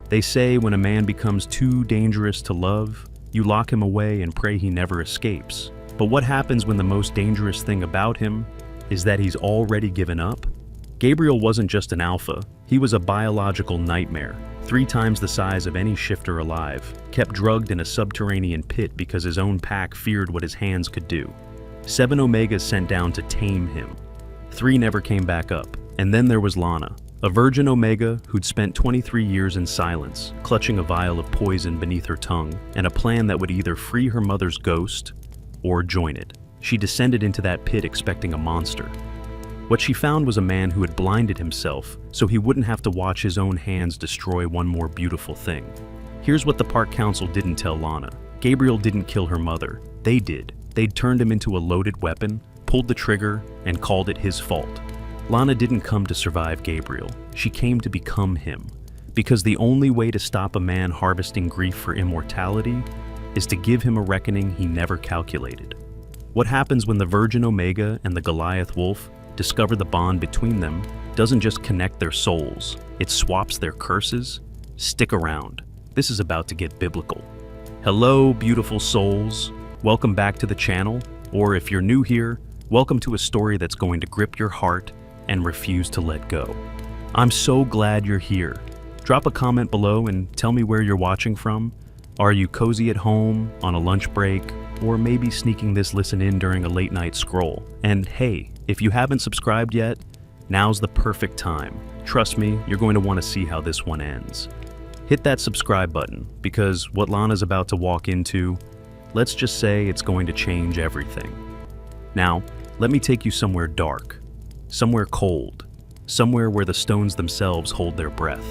They say when a man becomes too dangerous to love, you lock him away and pray he never escapes. But what happens when the most dangerous thing about him is that he's already given up? Gabriel wasn't just an alpha, he was a biological nightmare, 3 times the size of any shifter alive, kept drugged in a subterranean pit because his own pack feared what his hands could do. 7 Omegas sent down to tame him. 3 never came back up. And then there was Lana, a virgin Omega who'd spent 23 years in silence, clutching a vial of poison beneath her tongue, and a plan that would either free her mother's ghost or join it. She descended into that pit expecting a monster. What she found was a man who had blinded himself so he wouldn't have to watch his own hands destroy one more beautiful thing. Here's what the park council didn't tell Lana. Gabriel didn't kill her mother. They did. They'd turned him into a loaded weapon, pulled the trigger, and called it his fault. Lana didn't come to survive Gabriel. She came to become him. Because the only way to stop a man harvesting grief for immortality is to give him a reckoning he never calculated. What happens when the Virgin Omega and the Goliath Wolf discover the bond between them doesn't just connect their souls, it swaps their curses? Stick around. This is about to get biblical. Hello, beautiful souls. Welcome back to the channel, or if you're new here, welcome to a story that's going to grip your heart and refuse to let go. I'm so glad you're here. Drop a comment below and tell me where you're watching from. Are you cozy at home, on a lunch break, or maybe sneaking this listen in during a late night scroll? And hey, if you haven't subscribed yet, now's the perfect time. Trust me, you're going to want to see how this one ends. Hit that subscribe button, because what Lana's about to walk into, let's just say it's going to change everything. Now, let me take you somewhere dark, somewhere cold, somewhere where the stones themselves hold their breath.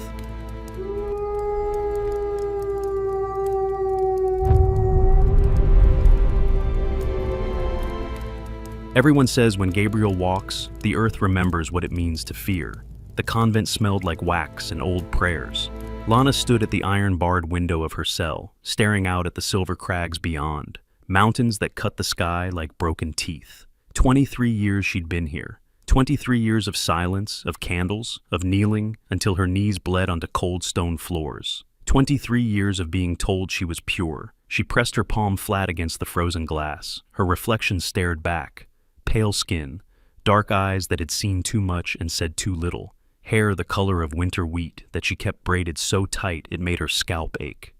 Everyone says when Gabriel walks, the earth remembers what it means to fear. The convent smelled like wax and old prayers. Lana stood at the iron-barred window of her cell, staring out at the silver crags beyond, mountains that cut the sky like broken teeth. 23 years she'd been here. 23 years of silence, of candles, of kneeling until her knees bled onto cold stone floors. 23 years of being told she was pure. She pressed her palm flat against the frozen glass. Her reflection stared back. Pale skin, dark eyes that had seen too much and said too little, hair the color of winter wheat that she kept braided so tight it made her scalp ache.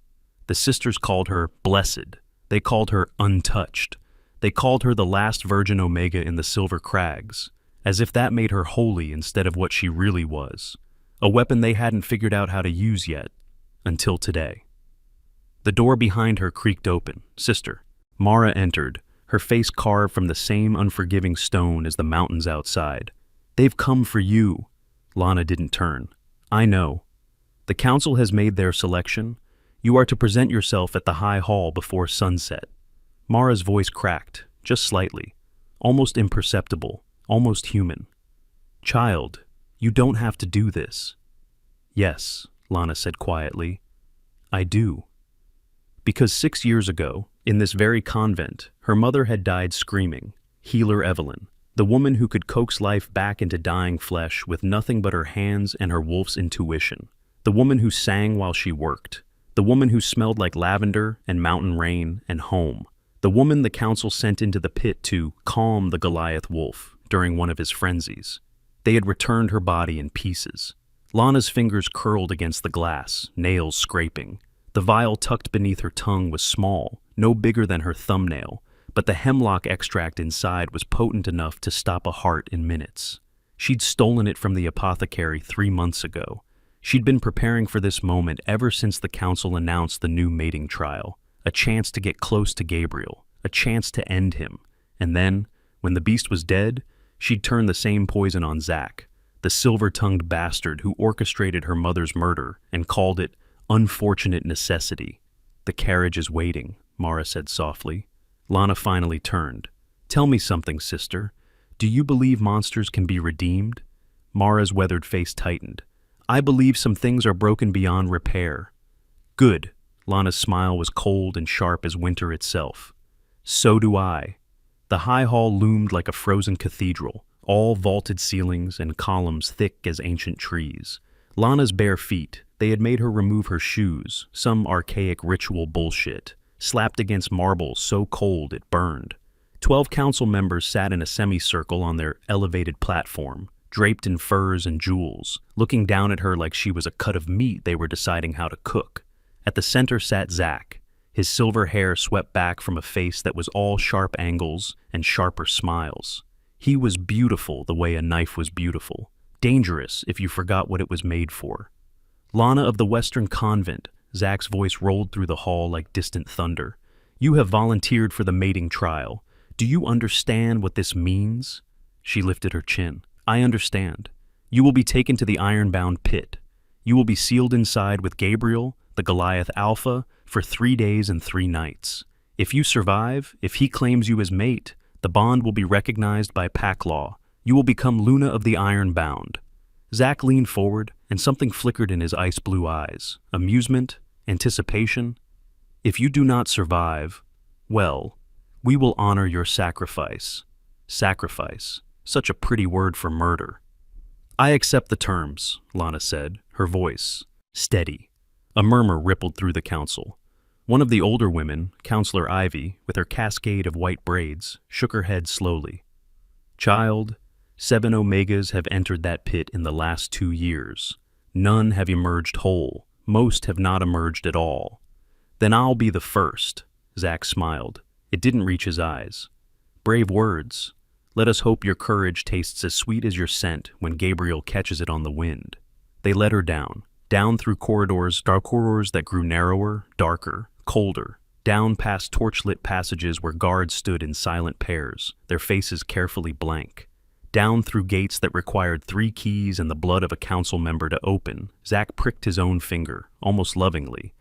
The sisters called her blessed. They called her untouched. They called her the last Virgin Omega in the Silver Crags, as if that made her holy instead of what she really was, a weapon they hadn't figured out how to use yet, until today. The door behind her creaked open. Sister Mara entered, her face carved from the same unforgiving stone as the mountains outside. They've come for you. Lana didn't turn. I know. The council has made their selection. You are to present yourself at the High Hall before sunset. Mara's voice cracked, just slightly, almost imperceptible, almost human. Child, you don't have to do this. Yes, Lana said quietly. I do. Because 6 years ago, in this very convent, her mother had died screaming, Healer Evelyn, the woman who could coax life back into dying flesh with nothing but her hands and her wolf's intuition, the woman who sang while she worked, the woman who smelled like lavender and mountain rain and home, the woman the council sent into the pit to calm the Goliath wolf during one of his frenzies. They had returned her body in pieces. Lana's fingers curled against the glass, nails scraping. The vial tucked beneath her tongue was small, no bigger than her thumbnail, but the hemlock extract inside was potent enough to stop a heart in minutes. She'd stolen it from the apothecary 3 months ago. She'd been preparing for this moment ever since the council announced the new mating trial, a chance to get close to Gabriel, a chance to end him. And then, when the beast was dead, she'd turn the same poison on Zach, the silver-tongued bastard who orchestrated her mother's murder and called it unfortunate necessity. The carriage is waiting, Mara said softly. Lana finally turned. Tell me something, sister. Do you believe monsters can be redeemed? Mara's weathered face tightened. I believe some things are broken beyond repair. Good. Lana's smile was cold and sharp as winter itself. So do I. The high hall loomed like a frozen cathedral, all vaulted ceilings and columns thick as ancient trees. Lana's bare feet, they had made her remove her shoes, some archaic ritual bullshit, slapped against marble so cold it burned. 12 council members sat in a semicircle on their elevated platform, draped in furs and jewels, looking down at her like she was a cut of meat they were deciding how to cook. At the center sat Zach, his silver hair swept back from a face that was all sharp angles and sharper smiles. He was beautiful the way a knife was beautiful, dangerous if you forgot what it was made for. Lana of the Western Convent, Zach's voice rolled through the hall like distant thunder. You have volunteered for the mating trial. Do you understand what this means? She lifted her chin. I understand. You will be taken to the iron-bound pit. You will be sealed inside with Gabriel, the Goliath Alpha, for 3 days and 3 nights. If you survive, if he claims you as mate, the bond will be recognized by pack law. You will become Luna of the Iron-Bound. Zach leaned forward, and something flickered in his ice-blue eyes. Amusement, anticipation. If you do not survive, well, we will honor your sacrifice. Sacrifice. Such a pretty word for murder. I accept the terms, Lana said, her voice steady. A murmur rippled through the council. One of the older women, Counselor Ivy, with her cascade of white braids, shook her head slowly. Child, 7 Omegas have entered that pit in the last 2 years. None have emerged whole. Most have not emerged at all. Then I'll be the first, Zach smiled. It didn't reach his eyes. Brave words. Let us hope your courage tastes as sweet as your scent when Gabriel catches it on the wind. They led her down through corridors, dark corridors that grew narrower, darker, colder, down past torchlit passages where guards stood in silent pairs, their faces carefully blank. Down through gates that required 3 keys and the blood of a council member to open, Zach pricked his own finger, almost lovingly,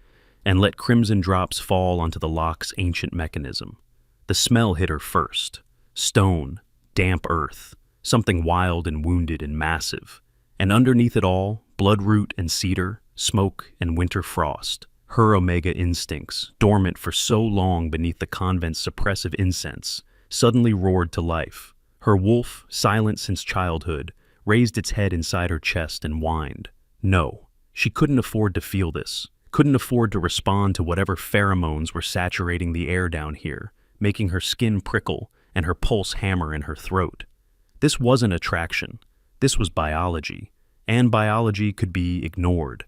and let crimson drops fall onto the lock's ancient mechanism. The smell hit her first. Stone, damp earth, something wild and wounded and massive. And underneath it all, bloodroot and cedar, smoke and winter frost. Her Omega instincts, dormant for so long beneath the convent's suppressive incense, suddenly roared to life. Her wolf, silent since childhood, raised its head inside her chest and whined. No, she couldn't afford to feel this, couldn't afford to respond to whatever pheromones were saturating the air down here, making her skin prickle and her pulse hammer in her throat. This wasn't attraction. This was biology, and biology could be ignored.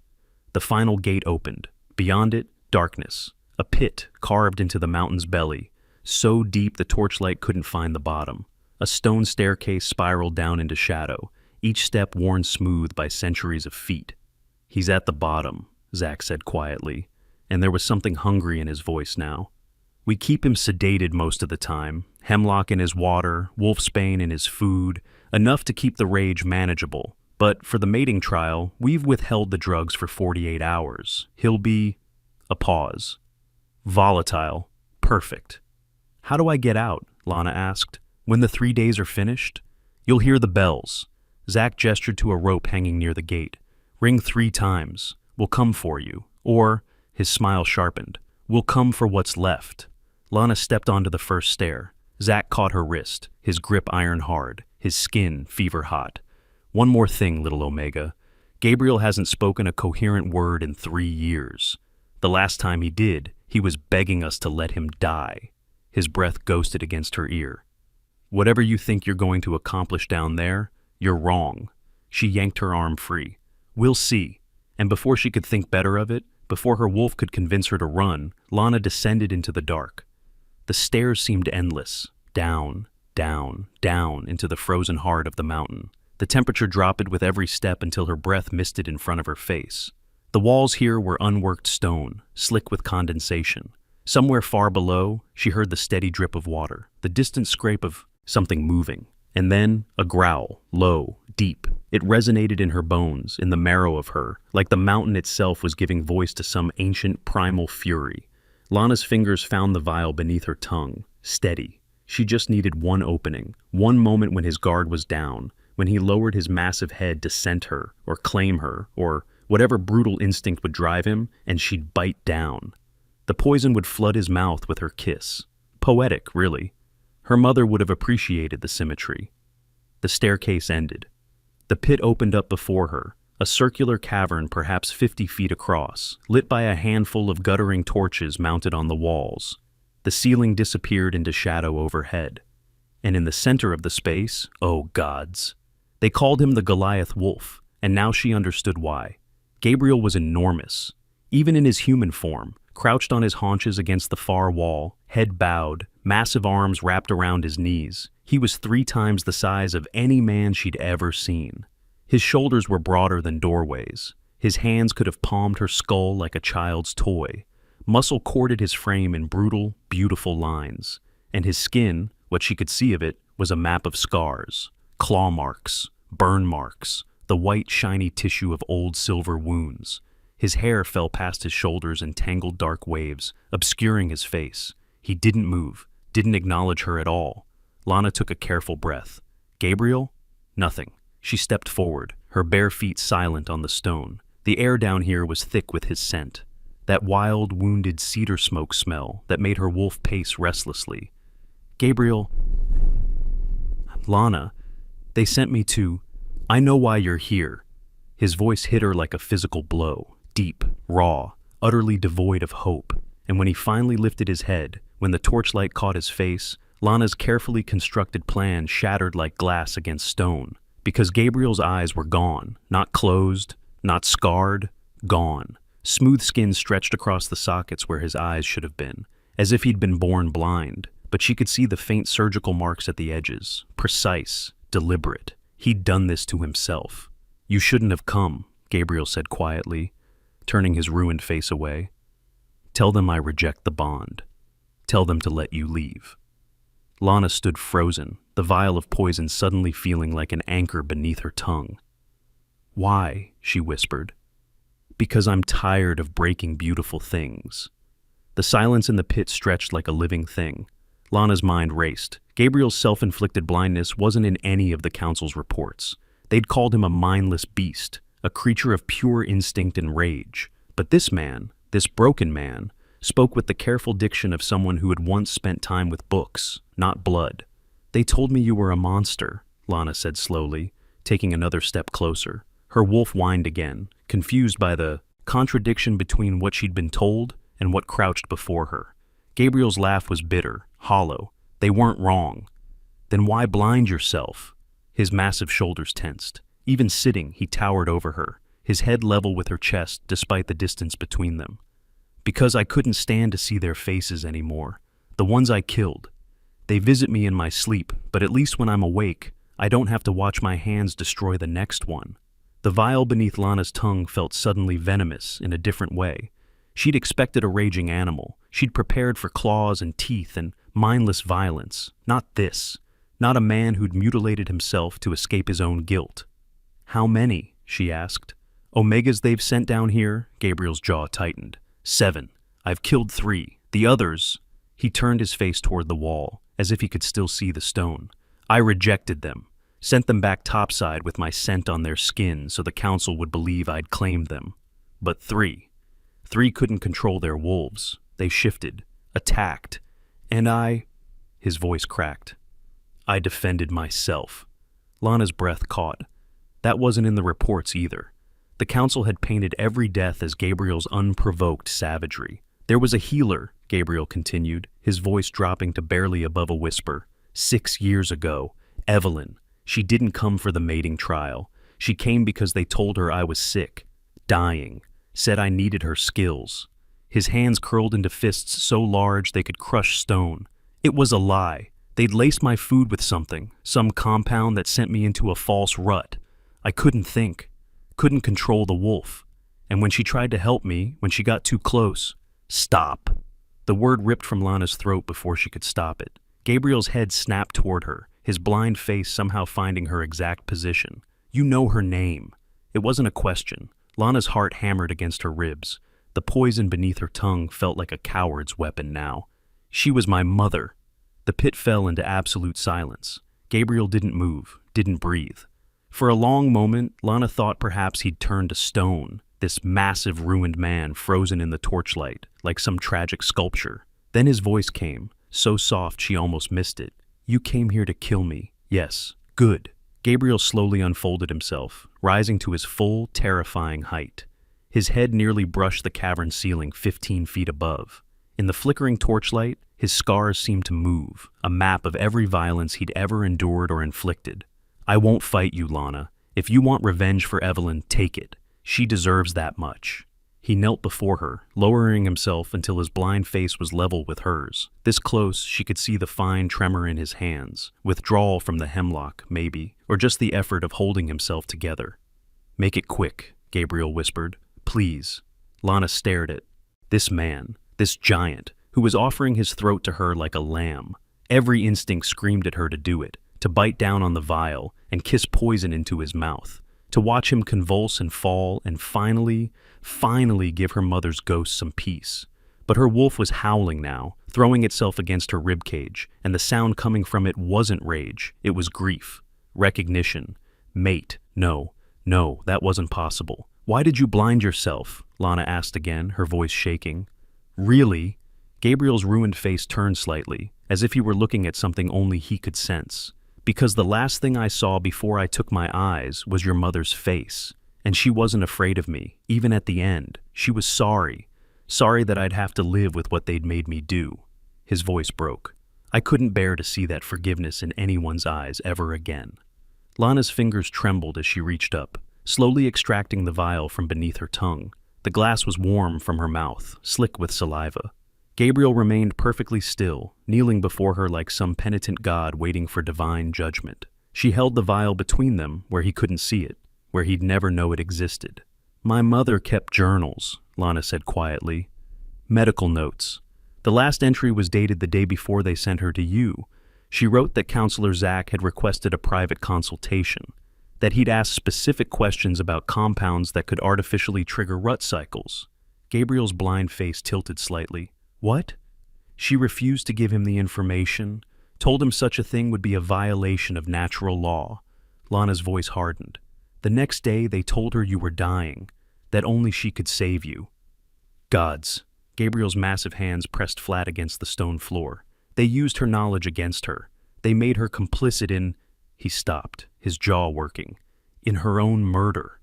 The final gate opened. Beyond it, darkness, a pit carved into the mountain's belly, so deep the torchlight couldn't find the bottom. A stone staircase spiraled down into shadow, each step worn smooth by centuries of feet. He's at the bottom, Zach said quietly, and there was something hungry in his voice now. We keep him sedated most of the time, hemlock in his water, wolfsbane in his food, enough to keep the rage manageable. But for the mating trial, we've withheld the drugs for 48 hours. He'll be... A pause. Volatile. Perfect. How do I get out? Lana asked. When the 3 days are finished? You'll hear the bells. Zach gestured to a rope hanging near the gate. Ring 3 times. We'll come for you. Or, his smile sharpened, we'll come for what's left. Lana stepped onto the first stair. Zach caught her wrist, his grip iron hard, his skin fever hot. One more thing, little Omega. Gabriel hasn't spoken a coherent word in 3 years. The last time he did, he was begging us to let him die. His breath ghosted against her ear. Whatever you think you're going to accomplish down there, you're wrong. She yanked her arm free. We'll see. And before she could think better of it, before her wolf could convince her to run, Lana descended into the dark. The stairs seemed endless. Down, down, down into the frozen heart of the mountain. The temperature dropped with every step until her breath misted in front of her face. The walls here were unworked stone, slick with condensation. Somewhere far below, she heard the steady drip of water, the distant scrape of something moving. And then a growl, low, deep. It resonated in her bones, in the marrow of her, like the mountain itself was giving voice to some ancient primal fury. Lana's fingers found the vial beneath her tongue, steady. She just needed one opening, one moment when his guard was down, when he lowered his massive head to scent her, or claim her, or whatever brutal instinct would drive him, and she'd bite down. The poison would flood his mouth with her kiss. Poetic, really. Her mother would have appreciated the symmetry. The staircase ended. The pit opened up before her, a circular cavern perhaps 50 feet across, lit by a handful of guttering torches mounted on the walls. The ceiling disappeared into shadow overhead. And in the center of the space, oh gods. They called him the Goliath Wolf, and now she understood why. Gabriel was enormous. Even in his human form, crouched on his haunches against the far wall, head bowed, massive arms wrapped around his knees, he was 3 times the size of any man she'd ever seen. His shoulders were broader than doorways. His hands could have palmed her skull like a child's toy. Muscle corded his frame in brutal, beautiful lines. And his skin, what she could see of it, was a map of scars, claw marks, burn marks, the white, shiny tissue of old silver wounds. His hair fell past his shoulders in tangled dark waves, obscuring his face. He didn't move, didn't acknowledge her at all. Lana took a careful breath. Gabriel? Nothing. She stepped forward, her bare feet silent on the stone. The air down here was thick with his scent. That wild, wounded cedar smoke smell that made her wolf pace restlessly. Gabriel... Lana, they sent me to... I know why you're here. His voice hit her like a physical blow, deep, raw, utterly devoid of hope. And when he finally lifted his head, when the torchlight caught his face, Lana's carefully constructed plan shattered like glass against stone. Because Gabriel's eyes were gone, not closed, not scarred, gone. Smooth skin stretched across the sockets where his eyes should have been, as if he'd been born blind. But she could see the faint surgical marks at the edges, precise, deliberate. He'd done this to himself. You shouldn't have come, Gabriel said quietly, turning his ruined face away. Tell them I reject the bond. Tell them to let you leave. Lana stood frozen, the vial of poison suddenly feeling like an anchor beneath her tongue. Why? She whispered. Because I'm tired of breaking beautiful things. The silence in the pit stretched like a living thing. Lana's mind raced. Gabriel's self-inflicted blindness wasn't in any of the council's reports. They'd called him a mindless beast, a creature of pure instinct and rage. But this man, this broken man, spoke with the careful diction of someone who had once spent time with books, not blood. They told me you were a monster, Lana said slowly, taking another step closer. Her wolf whined again, confused by the contradiction between what she'd been told and what crouched before her. Gabriel's laugh was bitter, hollow. They weren't wrong. Then why blind yourself? His massive shoulders tensed. Even sitting, he towered over her, his head level with her chest despite the distance between them. Because I couldn't stand to see their faces anymore. The ones I killed. They visit me in my sleep, but at least when I'm awake, I don't have to watch my hands destroy the next one. The vial beneath Lana's tongue felt suddenly venomous in a different way. She'd expected a raging animal. She'd prepared for claws and teeth and mindless violence. Not this. Not a man who'd mutilated himself to escape his own guilt. How many? She asked. Omegas they've sent down here? Gabriel's jaw tightened. 7. I've killed 3. The others... He turned his face toward the wall, as if he could still see the stone. I rejected them. Sent them back topside with my scent on their skin so the council would believe I'd claimed them. But 3. 3 couldn't control their wolves. They shifted, attacked, and I... His voice cracked. I defended myself. Lana's breath caught. That wasn't in the reports either. The council had painted every death as Gabriel's unprovoked savagery. There was a healer, Gabriel continued, his voice dropping to barely above a whisper. 6 years ago, Evelyn. She didn't come for the mating trial. She came because they told her I was sick, dying, said I needed her skills. His hands curled into fists so large they could crush stone. It was a lie. They'd laced my food with something, some compound that sent me into a false rut. I couldn't think, couldn't control the wolf. And when she tried to help me, when she got too close, stop. The word ripped from Lana's throat before she could stop it. Gabriel's head snapped toward her, his blind face somehow finding her exact position. You know her name. It wasn't a question. Lana's heart hammered against her ribs. The poison beneath her tongue felt like a coward's weapon now. She was my mother. The pit fell into absolute silence. Gabriel didn't move, didn't breathe. For a long moment, Lana thought perhaps he'd turned to stone, this massive ruined man frozen in the torchlight, like some tragic sculpture. Then his voice came, so soft she almost missed it. You came here to kill me. Yes, good. Gabriel slowly unfolded himself, rising to his full, terrifying height. His head nearly brushed the cavern ceiling 15 feet above. In the flickering torchlight, his scars seemed to move, a map of every violence he'd ever endured or inflicted. "I won't fight you, Lana. If you want revenge for Evelyn, take it. She deserves that much." He knelt before her, lowering himself until his blind face was level with hers. This close, she could see the fine tremor in his hands, withdrawal from the hemlock, maybe, or just the effort of holding himself together. "Make it quick," Gabriel whispered. "Please." Lana stared at this man, this giant, who was offering his throat to her like a lamb. Every instinct screamed at her to do it, to bite down on the vial and kiss poison into his mouth, to watch him convulse and fall and finally give her mother's ghost some peace. But her wolf was howling now, throwing itself against her ribcage, and the sound coming from it wasn't rage, it was grief, recognition. Mate, no, that wasn't possible. "Why did you blind yourself?" Lana asked again, her voice shaking. "Really?" Gabriel's ruined face turned slightly, as if he were looking at something only he could sense. "Because the last thing I saw before I took my eyes was your mother's face. And she wasn't afraid of me, even at the end. She was sorry that I'd have to live with what they'd made me do." His voice broke. "I couldn't bear to see that forgiveness in anyone's eyes ever again." Lana's fingers trembled as she reached up, slowly extracting the vial from beneath her tongue. The glass was warm from her mouth, slick with saliva. Gabriel remained perfectly still, kneeling before her like some penitent god waiting for divine judgment. She held the vial between them where he couldn't see it, where he'd never know it existed. "My mother kept journals," Lana said quietly. "Medical notes. The last entry was dated the day before they sent her to you. She wrote that Counselor Zach had requested a private consultation, that he'd asked specific questions about compounds that could artificially trigger rut cycles." Gabriel's blind face tilted slightly. "What?" She refused to give him the information, told him such a thing would be a violation of natural law. Lana's voice hardened. "The next day they told her you were dying, that only she could save you." "Gods." Gabriel's massive hands pressed flat against the stone floor. "They used her knowledge against her. They made her complicit in—" He stopped, his jaw working. "In her own murder."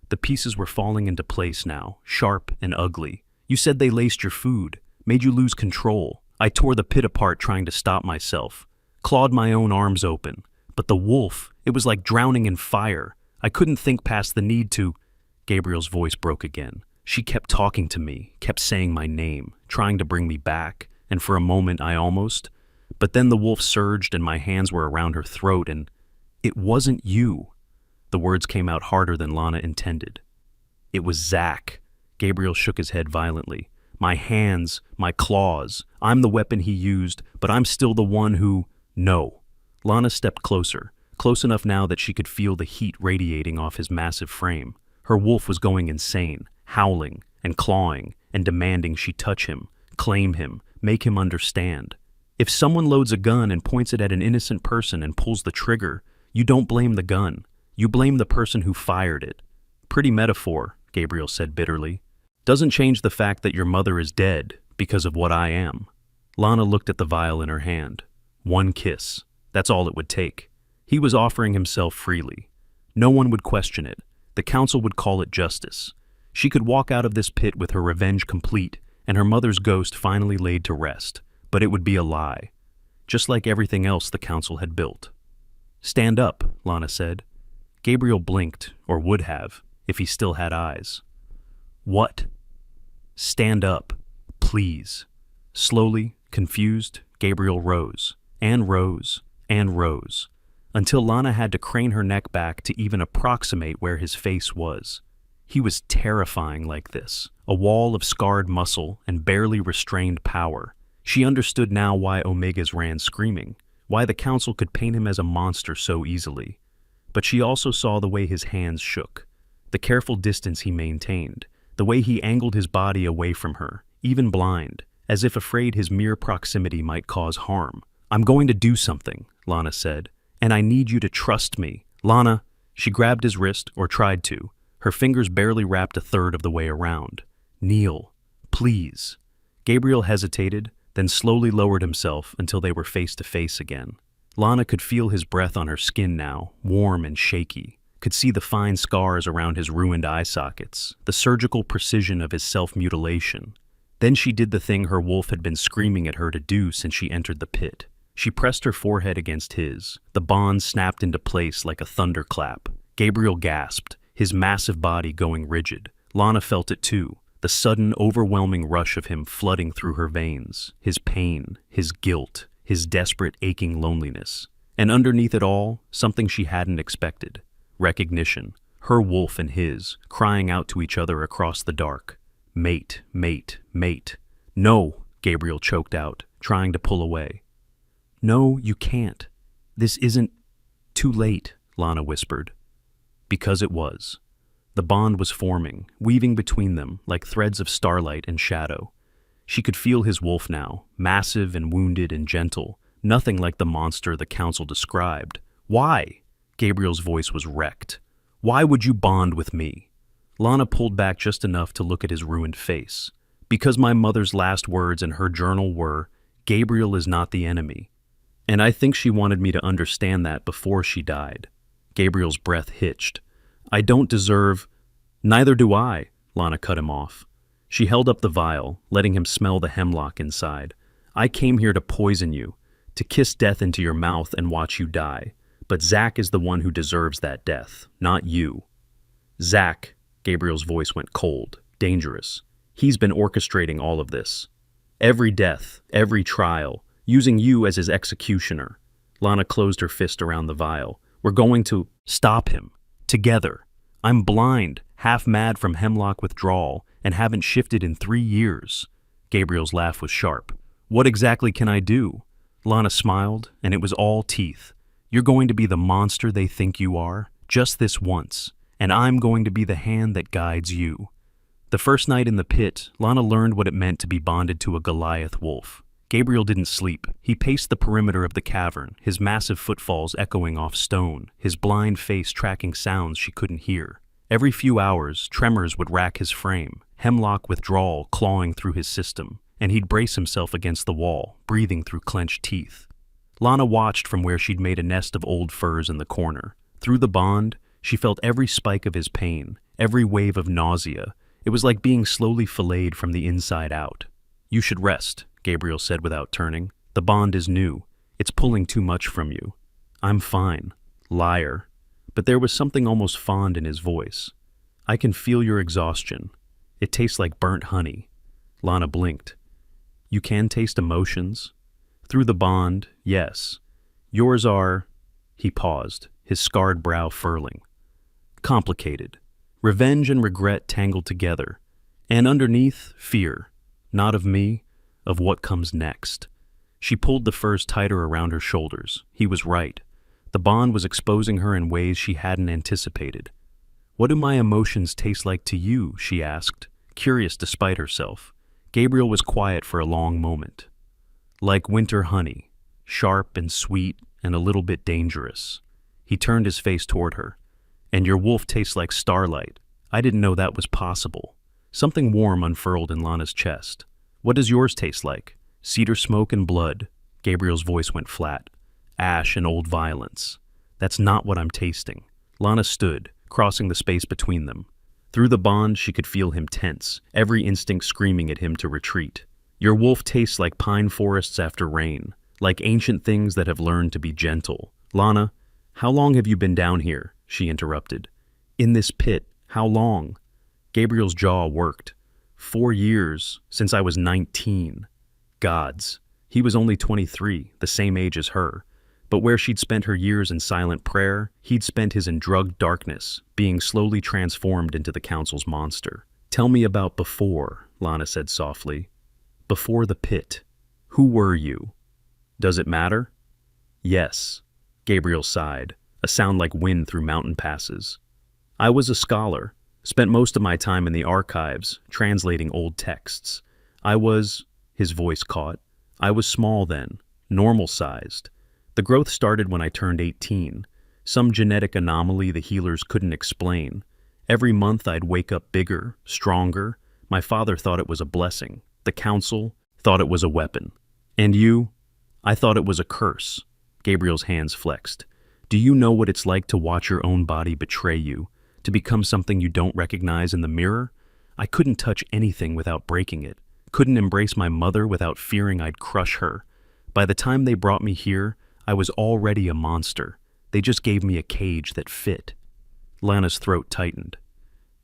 The pieces were falling into place now, sharp and ugly. "You said they laced your food, made you lose control. I tore the pit apart trying to stop myself, clawed my own arms open. But the wolf, it was like drowning in fire. I couldn't think past the need to—" Gabriel's voice broke again. "She kept talking to me, kept saying my name, trying to bring me back, and for a moment I almost— But then the wolf surged and my hands were around her throat and— It wasn't you." The words came out harder than Lana intended. "It was Zach." Gabriel shook his head violently. "My hands, my claws. I'm the weapon he used, but I'm still the one who—" "No." Lana stepped closer, close enough now that she could feel the heat radiating off his massive frame. Her wolf was going insane, howling and clawing and demanding she touch him, claim him, make him understand. If someone loads a gun and points it at an innocent person and pulls the trigger, you don't blame the gun. You blame the person who fired it. "Pretty metaphor," Gabriel said bitterly. "Doesn't change the fact that your mother is dead because of what I am." Lana looked at the vial in her hand. One kiss. That's all it would take. He was offering himself freely. No one would question it. The council would call it justice. She could walk out of this pit with her revenge complete and her mother's ghost finally laid to rest, but it would be a lie, just like everything else the council had built. "Stand up," Lana said. Gabriel blinked, or would have, if he still had eyes. "What?" "Stand up, please." Slowly, confused, Gabriel rose, and rose, and rose, until Lana had to crane her neck back to even approximate where his face was. He was terrifying like this, a wall of scarred muscle and barely restrained power. She understood now why Omegas ran screaming, why the council could paint him as a monster so easily. But she also saw the way his hands shook, the careful distance he maintained, the way he angled his body away from her, even blind, as if afraid his mere proximity might cause harm. "I'm going to do something," Lana said, "and I need you to trust me." "Lana," she grabbed his wrist, or tried to. Her fingers barely wrapped a third of the way around. "Kneel, please." Gabriel hesitated, then slowly lowered himself until they were face to face again. Lana could feel his breath on her skin now, warm and shaky, could see the fine scars around his ruined eye sockets, the surgical precision of his self-mutilation. Then she did the thing her wolf had been screaming at her to do since she entered the pit. She pressed her forehead against his. The bond snapped into place like a thunderclap. Gabriel gasped, his massive body going rigid. Lana felt it too, the sudden, overwhelming rush of him flooding through her veins, his pain, his guilt, his desperate, aching loneliness. And underneath it all, something she hadn't expected. Recognition. Her wolf and his, crying out to each other across the dark. Mate, mate, mate. No, Gabriel choked out, trying to pull away. No, you can't. This isn't too late, Lana whispered. Because it was. The bond was forming, weaving between them like threads of starlight and shadow. She could feel his wolf now, massive and wounded and gentle, nothing like the monster the council described. Why? Gabriel's voice was wrecked. Why would you bond with me? Lana pulled back just enough to look at his ruined face. Because my mother's last words in her journal were, Gabriel is not the enemy. And I think she wanted me to understand that before she died. Gabriel's breath hitched. I don't deserve... Neither do I, Lana cut him off. She held up the vial, letting him smell the hemlock inside. I came here to poison you, to kiss death into your mouth and watch you die. But Zach is the one who deserves that death, not you. Zach, Gabriel's voice went cold, dangerous. He's been orchestrating all of this. Every death, every trial, using you as his executioner. Lana closed her fist around the vial. We're going to stop him. Together. I'm blind, half mad from hemlock withdrawal, and haven't shifted in 3 years. Gabriel's laugh was sharp. What exactly can I do? Lana smiled, and it was all teeth. You're going to be the monster they think you are, just this once, and I'm going to be the hand that guides you. The first night in the pit, Lana learned what it meant to be bonded to a Goliath wolf. Gabriel didn't sleep. He paced the perimeter of the cavern, his massive footfalls echoing off stone, his blind face tracking sounds she couldn't hear. Every few hours, tremors would rack his frame, hemlock withdrawal clawing through his system, and he'd brace himself against the wall, breathing through clenched teeth. Lana watched from where she'd made a nest of old furs in the corner. Through the bond, she felt every spike of his pain, every wave of nausea. It was like being slowly filleted from the inside out. You should rest, Gabriel said without turning. The bond is new. It's pulling too much from you. I'm fine. Liar. But there was something almost fond in his voice. I can feel your exhaustion. It tastes like burnt honey. Lana blinked. You can taste emotions? Through the bond, yes. Yours are... He paused, his scarred brow furling. Complicated. Revenge and regret tangled together. And underneath, fear. Not of me, of what comes next. She pulled the furs tighter around her shoulders. He was right. The bond was exposing her in ways she hadn't anticipated. What do my emotions taste like to you? She asked, curious despite herself. Gabriel was quiet for a long moment. Like winter honey, sharp and sweet and a little bit dangerous. He turned his face toward her. And your wolf tastes like starlight. I didn't know that was possible. Something warm unfurled in Lana's chest. What does yours taste like? Cedar smoke and blood. Gabriel's voice went flat. Ash and old violence. That's not what I'm tasting. Lana stood, crossing the space between them. Through the bond, she could feel him tense, every instinct screaming at him to retreat. Your wolf tastes like pine forests after rain, like ancient things that have learned to be gentle. Lana, how long have you been down here? She interrupted. In this pit, how long? Gabriel's jaw worked. 4 years, since I was 19. Gods. He was only 23, the same age as her. But where she'd spent her years in silent prayer, he'd spent his in drugged darkness, being slowly transformed into the council's monster. Tell me about before, Lana said softly. Before the pit. Who were you? Does it matter? Yes. Gabriel sighed, a sound like wind through mountain passes. I was a scholar, spent most of my time in the archives, translating old texts. His voice caught. I was small then, normal-sized. The growth started when I turned 18, some genetic anomaly the healers couldn't explain. Every month I'd wake up bigger, stronger. My father thought it was a blessing. The council thought it was a weapon. And you? I thought it was a curse. Gabriel's hands flexed. Do you know what it's like to watch your own body betray you, to become something you don't recognize in the mirror? I couldn't touch anything without breaking it, couldn't embrace my mother without fearing I'd crush her. By the time they brought me here, I was already a monster. They just gave me a cage that fit. Lana's throat tightened.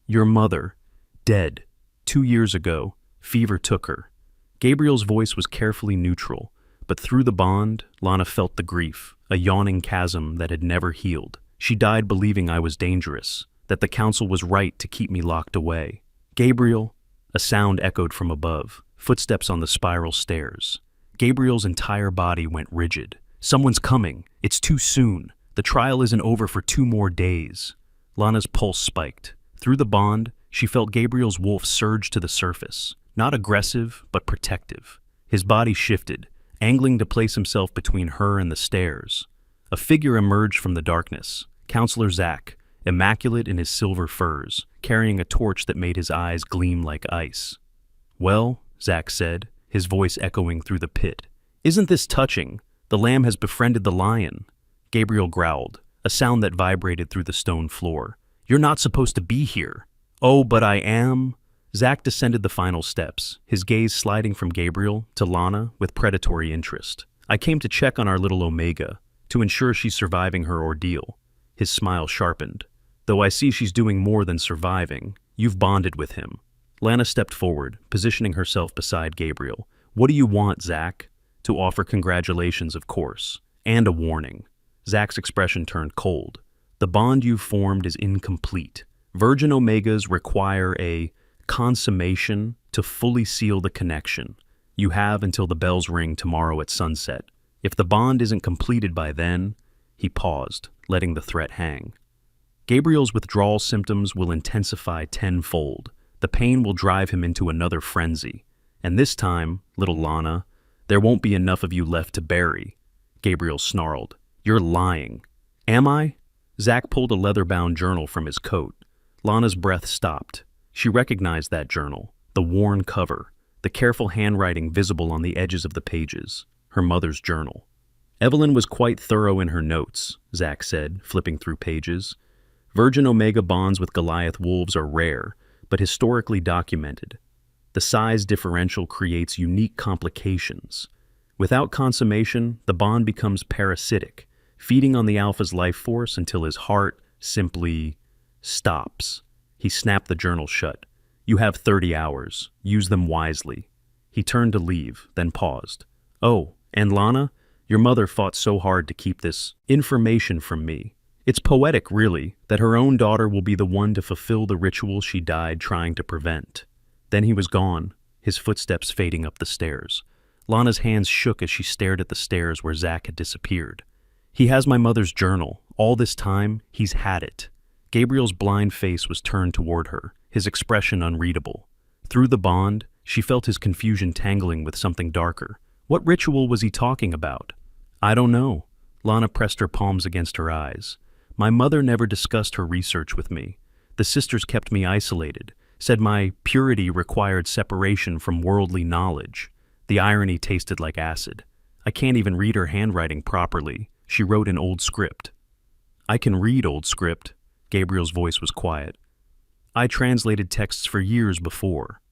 Your mother, dead, 2 years ago, fever took her. Gabriel's voice was carefully neutral, but through the bond, Lana felt the grief, a yawning chasm that had never healed. She died believing I was dangerous, that the council was right to keep me locked away. Gabriel, a sound echoed from above, footsteps on the spiral stairs. Gabriel's entire body went rigid. Someone's coming. It's too soon. The trial isn't over for 2 more days. Lana's pulse spiked. Through the bond, she felt Gabriel's wolf surge to the surface, not aggressive, but protective. His body shifted, angling to place himself between her and the stairs. A figure emerged from the darkness, Counselor Zack, immaculate in his silver furs, carrying a torch that made his eyes gleam like ice. Well, Zack said, his voice echoing through the pit. Isn't this touching? The lamb has befriended the lion. Gabriel growled, a sound that vibrated through the stone floor. You're not supposed to be here. Oh, but I am. Zack descended the final steps, his gaze sliding from Gabriel to Lana with predatory interest. I came to check on our little Omega, to ensure she's surviving her ordeal. His smile sharpened. Though I see she's doing more than surviving, you've bonded with him. Lana stepped forward, positioning herself beside Gabriel. What do you want, Zack? To offer congratulations, of course, and a warning. Zack's expression turned cold. The bond you've formed is incomplete. Virgin Omegas require a consummation to fully seal the connection. You have until the bells ring tomorrow at sunset. If the bond isn't completed by then, he paused, letting the threat hang. Gabriel's withdrawal symptoms will intensify tenfold. The pain will drive him into another frenzy. And this time, little Lana, there won't be enough of you left to bury. Gabriel snarled. You're lying. Am I? Zack pulled a leather-bound journal from his coat. Lana's breath stopped. She recognized that journal, the worn cover, the careful handwriting visible on the edges of the pages, her mother's journal. Evelyn was quite thorough in her notes, Zack said, flipping through pages. Virgin Omega bonds with Goliath wolves are rare, but historically documented. The size differential creates unique complications. Without consummation, the bond becomes parasitic, feeding on the alpha's life force until his heart simply stops. He snapped the journal shut. You have 30 hours. Use them wisely. He turned to leave, then paused. Oh, and Lana, your mother fought so hard to keep this information from me. It's poetic, really, that her own daughter will be the one to fulfill the ritual she died trying to prevent. Then he was gone, his footsteps fading up the stairs. Lana's hands shook as she stared at the stairs where Zack had disappeared. He has my mother's journal. All this time, he's had it. Gabriel's blind face was turned toward her, his expression unreadable. Through the bond, she felt his confusion tangling with something darker. What ritual was he talking about? I don't know. Lana pressed her palms against her eyes. My mother never discussed her research with me. The sisters kept me isolated, said my purity required separation from worldly knowledge. The irony tasted like acid. I can't even read her handwriting properly. She wrote in old script. I can read old script. Gabriel's voice was quiet. I translated texts for years before.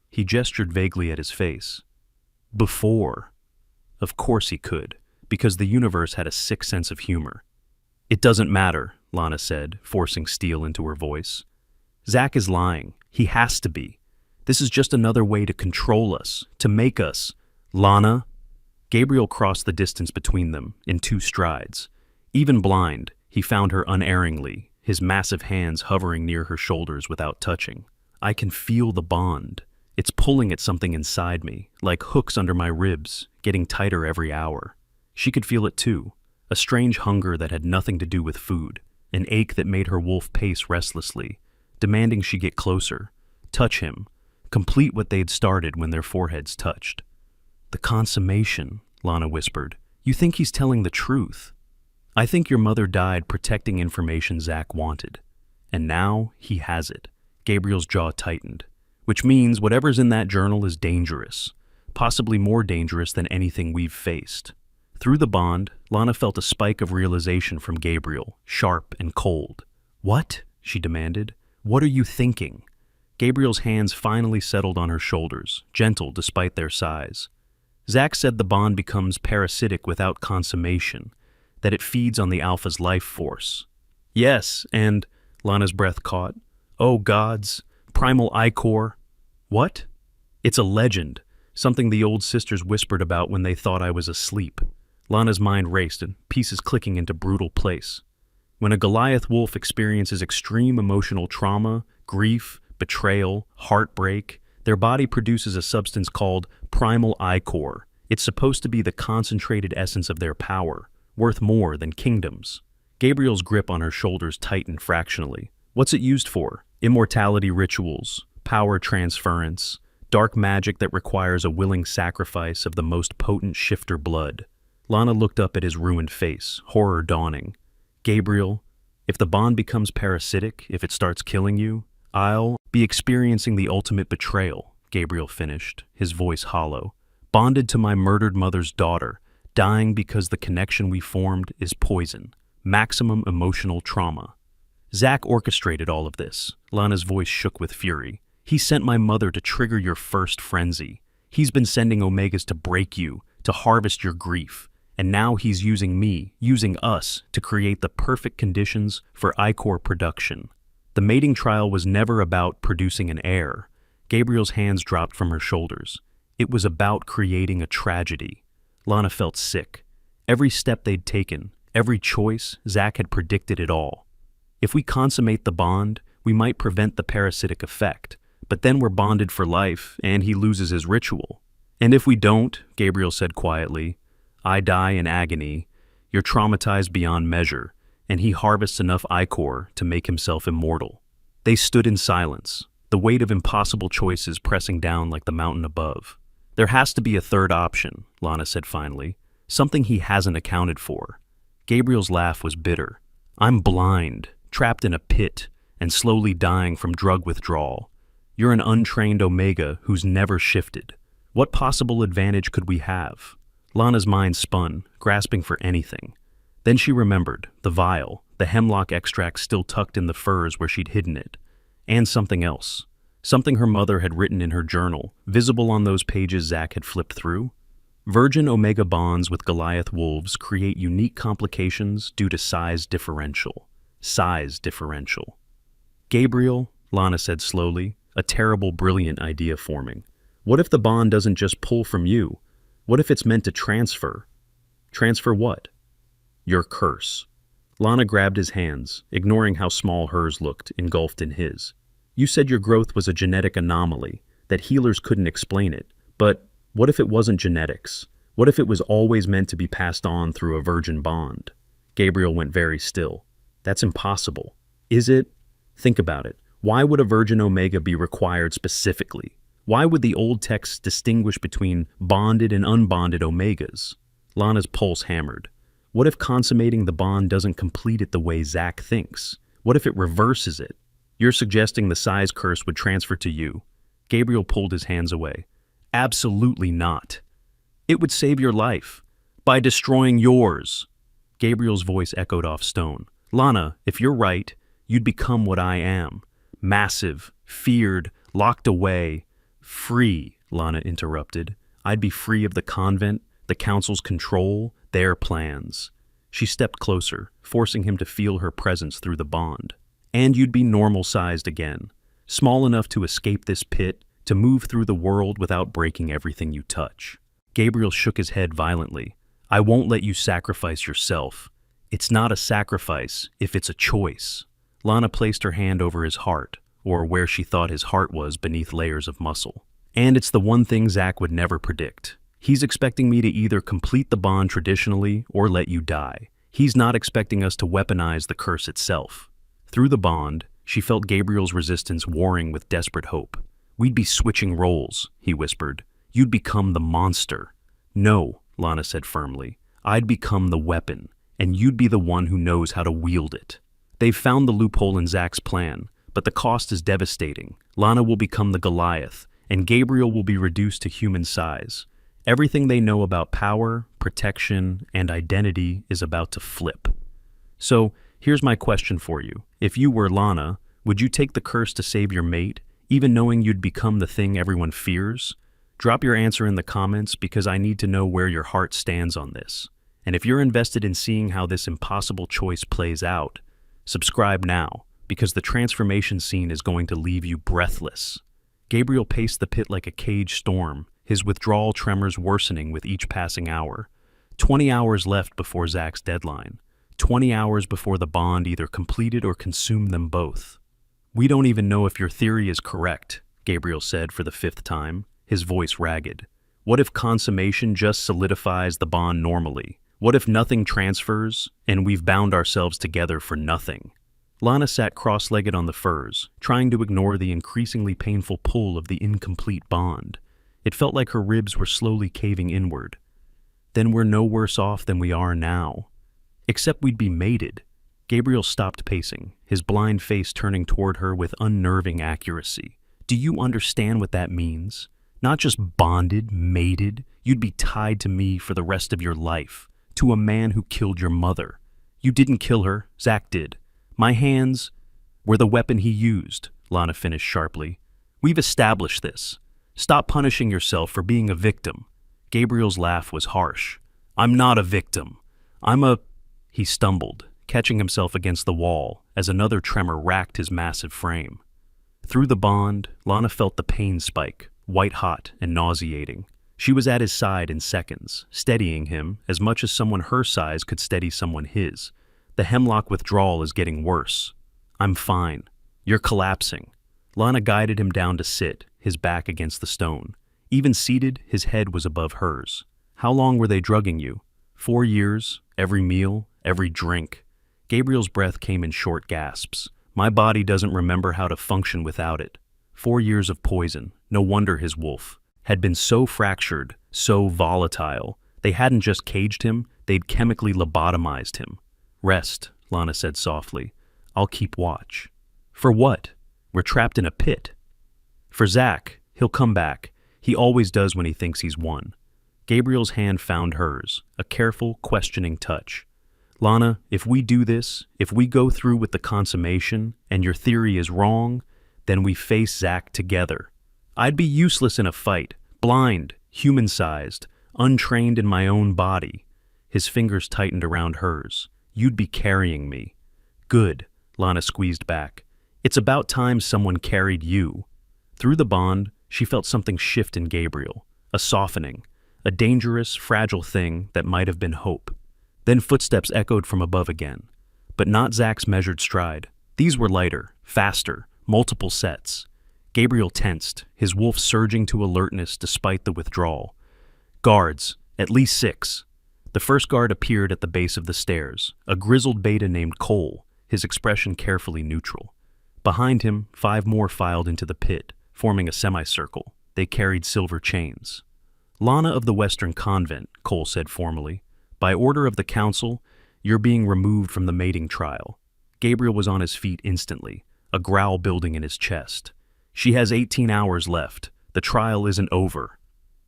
He gestured vaguely at his face. Before. Of course he could, because the universe had a sick sense of humor. It doesn't matter, Lana said, forcing steel into her voice. Zack is lying. He has to be. This is just another way to control us, to make us. Lana? Gabriel crossed the distance between them in 2 strides. Even blind, he found her unerringly, his massive hands hovering near her shoulders without touching. I can feel the bond. It's pulling at something inside me, like hooks under my ribs, getting tighter every hour. She could feel it too, a strange hunger that had nothing to do with food, an ache that made her wolf pace restlessly, demanding she get closer, touch him, complete what they'd started when their foreheads touched. The consummation, Lana whispered. You think he's telling the truth. I think your mother died protecting information Zack wanted. And now he has it. Gabriel's jaw tightened. Which means whatever's in that journal is dangerous. Possibly more dangerous than anything we've faced. Through the bond, Lana felt a spike of realization from Gabriel, sharp and cold. "What?" she demanded. "What are you thinking?" Gabriel's hands finally settled on her shoulders, gentle despite their size. Zack said the bond becomes parasitic without consummation, that it feeds on the Alpha's life force. "Yes, and," Lana's breath caught, "oh gods, primal ichor." "What?" "It's a legend, something the old sisters whispered about when they thought I was asleep." Lana's mind raced, and pieces clicking into brutal place. When a Goliath wolf experiences extreme emotional trauma, grief, betrayal, heartbreak, their body produces a substance called primal ichor. It's supposed to be the concentrated essence of their power, worth more than kingdoms. Gabriel's grip on her shoulders tightened fractionally. "What's it used for?" "Immortality rituals, power transference, dark magic that requires a willing sacrifice of the most potent shifter blood." Lana looked up at his ruined face, horror dawning. "Gabriel, if the bond becomes parasitic, if it starts killing you, I'll be experiencing the ultimate betrayal," Gabriel finished, his voice hollow. "Bonded to my murdered mother's daughter, dying because the connection we formed is poison. Maximum emotional trauma." "Zack orchestrated all of this." Lana's voice shook with fury. "He sent my mother to trigger your first frenzy. He's been sending Omegas to break you, to harvest your grief. And now he's using me, using us, to create the perfect conditions for ichor production. The mating trial was never about producing an heir." Gabriel's hands dropped from her shoulders. "It was about creating a tragedy." Lana felt sick. Every step they'd taken, every choice, Zack had predicted it all. "If we consummate the bond, we might prevent the parasitic effect, but then we're bonded for life, and he loses his ritual." "And if we don't," Gabriel said quietly, "I die in agony, you're traumatized beyond measure, and he harvests enough ichor to make himself immortal." They stood in silence, the weight of impossible choices pressing down like the mountain above. "There has to be a third option," Lana said finally, "something he hasn't accounted for." Gabriel's laugh was bitter. "I'm blind, trapped in a pit, and slowly dying from drug withdrawal. You're an untrained Omega who's never shifted. What possible advantage could we have?" Lana's mind spun, grasping for anything. Then she remembered the vial, the hemlock extract still tucked in the furs where she'd hidden it, and something else. Something her mother had written in her journal, visible on those pages Zack had flipped through. Virgin Omega bonds with Goliath wolves create unique complications due to size differential. Size differential. "Gabriel," Lana said slowly, a terrible, brilliant idea forming. "What if the bond doesn't just pull from you? What if it's meant to transfer?" "Transfer what?" "Your curse." Lana grabbed his hands, ignoring how small hers looked, engulfed in his. "You said your growth was a genetic anomaly, that healers couldn't explain it. But what if it wasn't genetics? What if it was always meant to be passed on through a virgin bond?" Gabriel went very still. "That's impossible." "Is it? Think about it. Why would a virgin Omega be required specifically? Why would the old texts distinguish between bonded and unbonded Omegas?" Lana's pulse hammered. "What if consummating the bond doesn't complete it the way Zack thinks? What if it reverses it? You're suggesting the size curse would transfer to you?" Gabriel pulled his hands away. "Absolutely not. It would save your life. By destroying yours." Gabriel's voice echoed off stone. "Lana, if you're right, you'd become what I am. Massive, feared, locked away, free," Lana interrupted. "I'd be free of the convent, the council's control, their plans." She stepped closer, forcing him to feel her presence through the bond. "And you'd be normal-sized again, small enough to escape this pit, to move through the world without breaking everything you touch." Gabriel shook his head violently. "I won't let you sacrifice yourself. It's not a sacrifice if it's a choice." Lana placed her hand over his heart, or where she thought his heart was beneath layers of muscle. "And it's the one thing Zack would never predict. He's expecting me to either complete the bond traditionally or let you die. He's not expecting us to weaponize the curse itself." Through the bond, she felt Gabriel's resistance warring with desperate hope. "We'd be switching roles," he whispered. "You'd become the monster." "No," Lana said firmly. "I'd become the weapon, and you'd be the one who knows how to wield it." They've found the loophole in Zack's plan, but the cost is devastating. Lana will become the Goliath, and Gabriel will be reduced to human size. Everything they know about power, protection, and identity is about to flip. So, here's my question for you. If you were Lana, would you take the curse to save your mate, even knowing you'd become the thing everyone fears? Drop your answer in the comments because I need to know where your heart stands on this. And if you're invested in seeing how this impossible choice plays out, subscribe now, because the transformation scene is going to leave you breathless. Gabriel paced the pit like a caged storm, his withdrawal tremors worsening with each passing hour. 20 hours left before Zach's deadline. 20 hours before the bond either completed or consumed them both. "We don't even know if your theory is correct," Gabriel said for the 5th time, his voice ragged. "What if consummation just solidifies the bond normally? What if nothing transfers, and we've bound ourselves together for nothing?" Lana sat cross-legged on the furs, trying to ignore the increasingly painful pull of the incomplete bond. It felt like her ribs were slowly caving inward. "Then we're no worse off than we are now. Except we'd be mated." Gabriel stopped pacing, his blind face turning toward her with unnerving accuracy. "Do you understand what that means? Not just bonded, mated. You'd be tied to me for the rest of your life, to a man who killed your mother. You didn't kill her, Zach did. My hands were the weapon he used," Lana finished sharply. "We've established this. Stop punishing yourself for being a victim." Gabriel's laugh was harsh. "I'm not a victim. I'm a—" He stumbled, catching himself against the wall as another tremor racked his massive frame. Through the bond, Lana felt the pain spike, white-hot and nauseating. She was at his side in seconds, steadying him as much as someone her size could steady someone his. "The hemlock withdrawal is getting worse." "I'm fine. You're collapsing." Lana guided him down to sit, his back against the stone. Even seated, his head was above hers. "How long were they drugging you?" 4 years, every meal, every drink." Gabriel's breath came in short gasps. "My body doesn't remember how to function without it." 4 years of poison. No wonder his wolf had been so fractured, so volatile. They hadn't just caged him, they'd chemically lobotomized him. "Rest," Lana said softly. "I'll keep watch." "For what? We're trapped in a pit." "For Zach. He'll come back. He always does when he thinks he's won." Gabriel's hand found hers, a careful, questioning touch. "Lana, if we do this, if we go through with the consummation, and your theory is wrong, then we face Zach together. I'd be useless in a fight, blind, human-sized, untrained in my own body." His fingers tightened around hers. "You'd be carrying me." "Good," Lana squeezed back. "It's about time someone carried you." Through the bond, she felt something shift in Gabriel, a softening, a dangerous, fragile thing that might have been hope. Then footsteps echoed from above again, but not Zach's measured stride. These were lighter, faster, multiple sets. Gabriel tensed, his wolf surging to alertness despite the withdrawal. "Guards, at least 6. The first guard appeared at the base of the stairs, a grizzled beta named Cole, his expression carefully neutral. Behind him, 5 more filed into the pit, forming a semicircle. They carried silver chains. "Lana of the Western Convent," Cole said formally. "By order of the council, you're being removed from the mating trial." Gabriel was on his feet instantly, a growl building in his chest. "She has 18 hours left. The trial isn't over."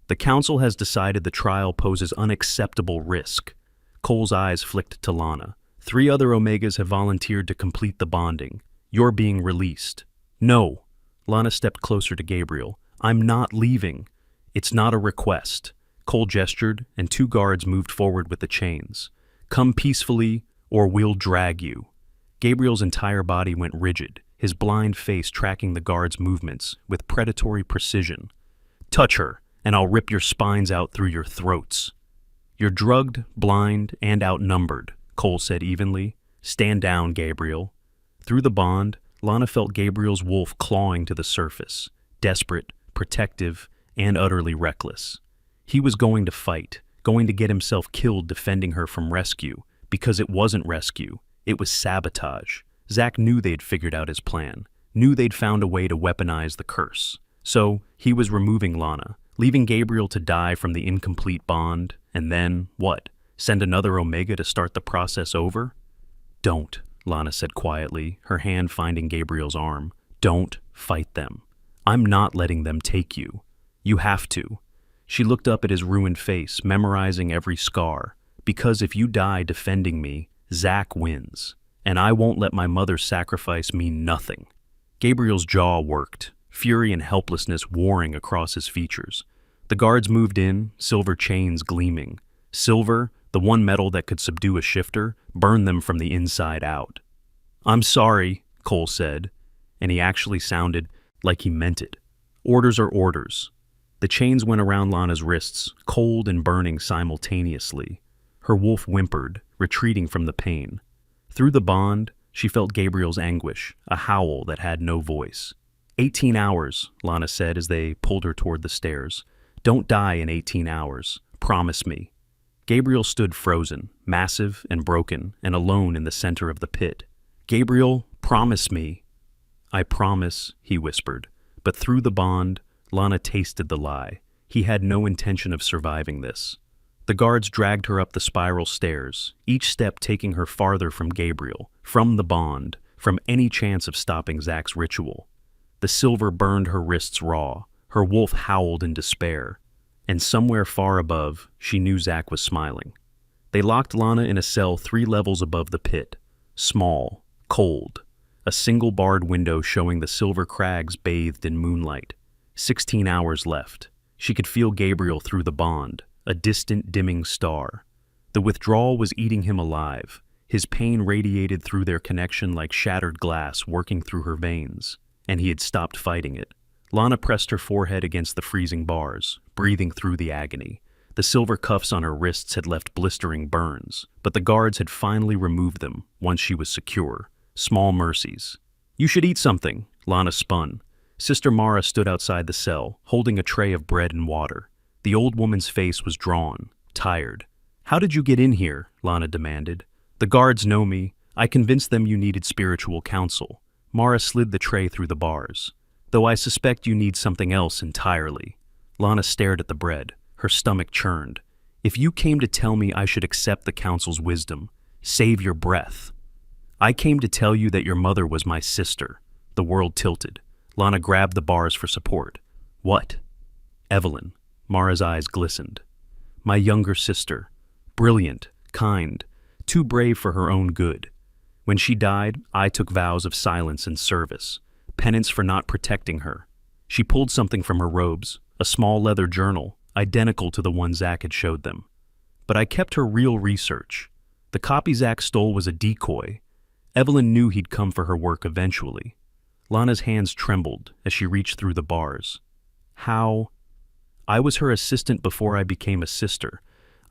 "The council has decided the trial poses unacceptable risk." Cole's eyes flicked to Lana. 3 other Omegas have volunteered to complete the bonding. You're being released." "No." Lana stepped closer to Gabriel. "I'm not leaving." "It's not a request." Cole gestured, and 2 guards moved forward with the chains. "Come peacefully, or we'll drag you." Gabriel's entire body went rigid, his blind face tracking the guards' movements with predatory precision. "Touch her, and I'll rip your spines out through your throats." "You're drugged, blind, and outnumbered," Cole said evenly. "Stand down, Gabriel." Through the bond, Lana felt Gabriel's wolf clawing to the surface, desperate, protective, and utterly reckless. He was going to fight, going to get himself killed defending her from rescue, because it wasn't rescue, it was sabotage. Zach knew they'd figured out his plan, knew they'd found a way to weaponize the curse. So, he was removing Lana, leaving Gabriel to die from the incomplete bond, and then, what? Send another Omega to start the process over? "Don't," Lana said quietly, her hand finding Gabriel's arm. "Don't fight them. I'm not letting them take you. You have to." She looked up at his ruined face, memorizing every scar. Because if you die defending me, Zack wins. And I won't let my mother's sacrifice mean nothing. Gabriel's jaw worked, fury and helplessness warring across his features. The guards moved in, silver chains gleaming. Silver, the one metal that could subdue a shifter, burned them from the inside out. "I'm sorry," Cole said, and he actually sounded like he meant it. Orders are orders. The chains went around Lana's wrists, cold and burning simultaneously. Her wolf whimpered, retreating from the pain. Through the bond, she felt Gabriel's anguish, a howl that had no voice. 18 hours, Lana said as they pulled her toward the stairs. "Don't die in 18 hours. Promise me." Gabriel stood frozen, massive and broken, and alone in the center of the pit. "Gabriel, promise me." "I promise," he whispered. But through the bond, Lana tasted the lie. He had no intention of surviving this. The guards dragged her up the spiral stairs, each step taking her farther from Gabriel, from the bond, from any chance of stopping Zack's ritual. The silver burned her wrists raw. Her wolf howled in despair. And somewhere far above, she knew Zack was smiling. They locked Lana in a cell 3 levels above the pit. Small, cold. A single barred window showing the silver crags bathed in moonlight. 16 hours left. She could feel Gabriel through the bond, a distant dimming star. The withdrawal was eating him alive. His pain radiated through their connection like shattered glass working through her veins, and he had stopped fighting it. Lana pressed her forehead against the freezing bars, breathing through the agony. The silver cuffs on her wrists had left blistering burns, but the guards had finally removed them once she was secure. Small mercies. "You should eat something," Lana spun. Sister Mara stood outside the cell, holding a tray of bread and water. The old woman's face was drawn, tired. "How did you get in here?" Lana demanded. "The guards know me. I convinced them you needed spiritual counsel." Mara slid the tray through the bars. "Though I suspect you need something else entirely." Lana stared at the bread. Her stomach churned. "If you came to tell me I should accept the council's wisdom, save your breath." "I came to tell you that your mother was my sister." The world tilted. Lana grabbed the bars for support. "What?" "Evelyn." Mara's eyes glistened. "My younger sister. Brilliant, kind, too brave for her own good. When she died, I took vows of silence and service, penance for not protecting her." She pulled something from her robes, a small leather journal, identical to the one Zack had showed them. "But I kept her real research. The copy Zack stole was a decoy. Evelyn knew he'd come for her work eventually." Lana's hands trembled as she reached through the bars. "How?" "I was her assistant before I became a sister.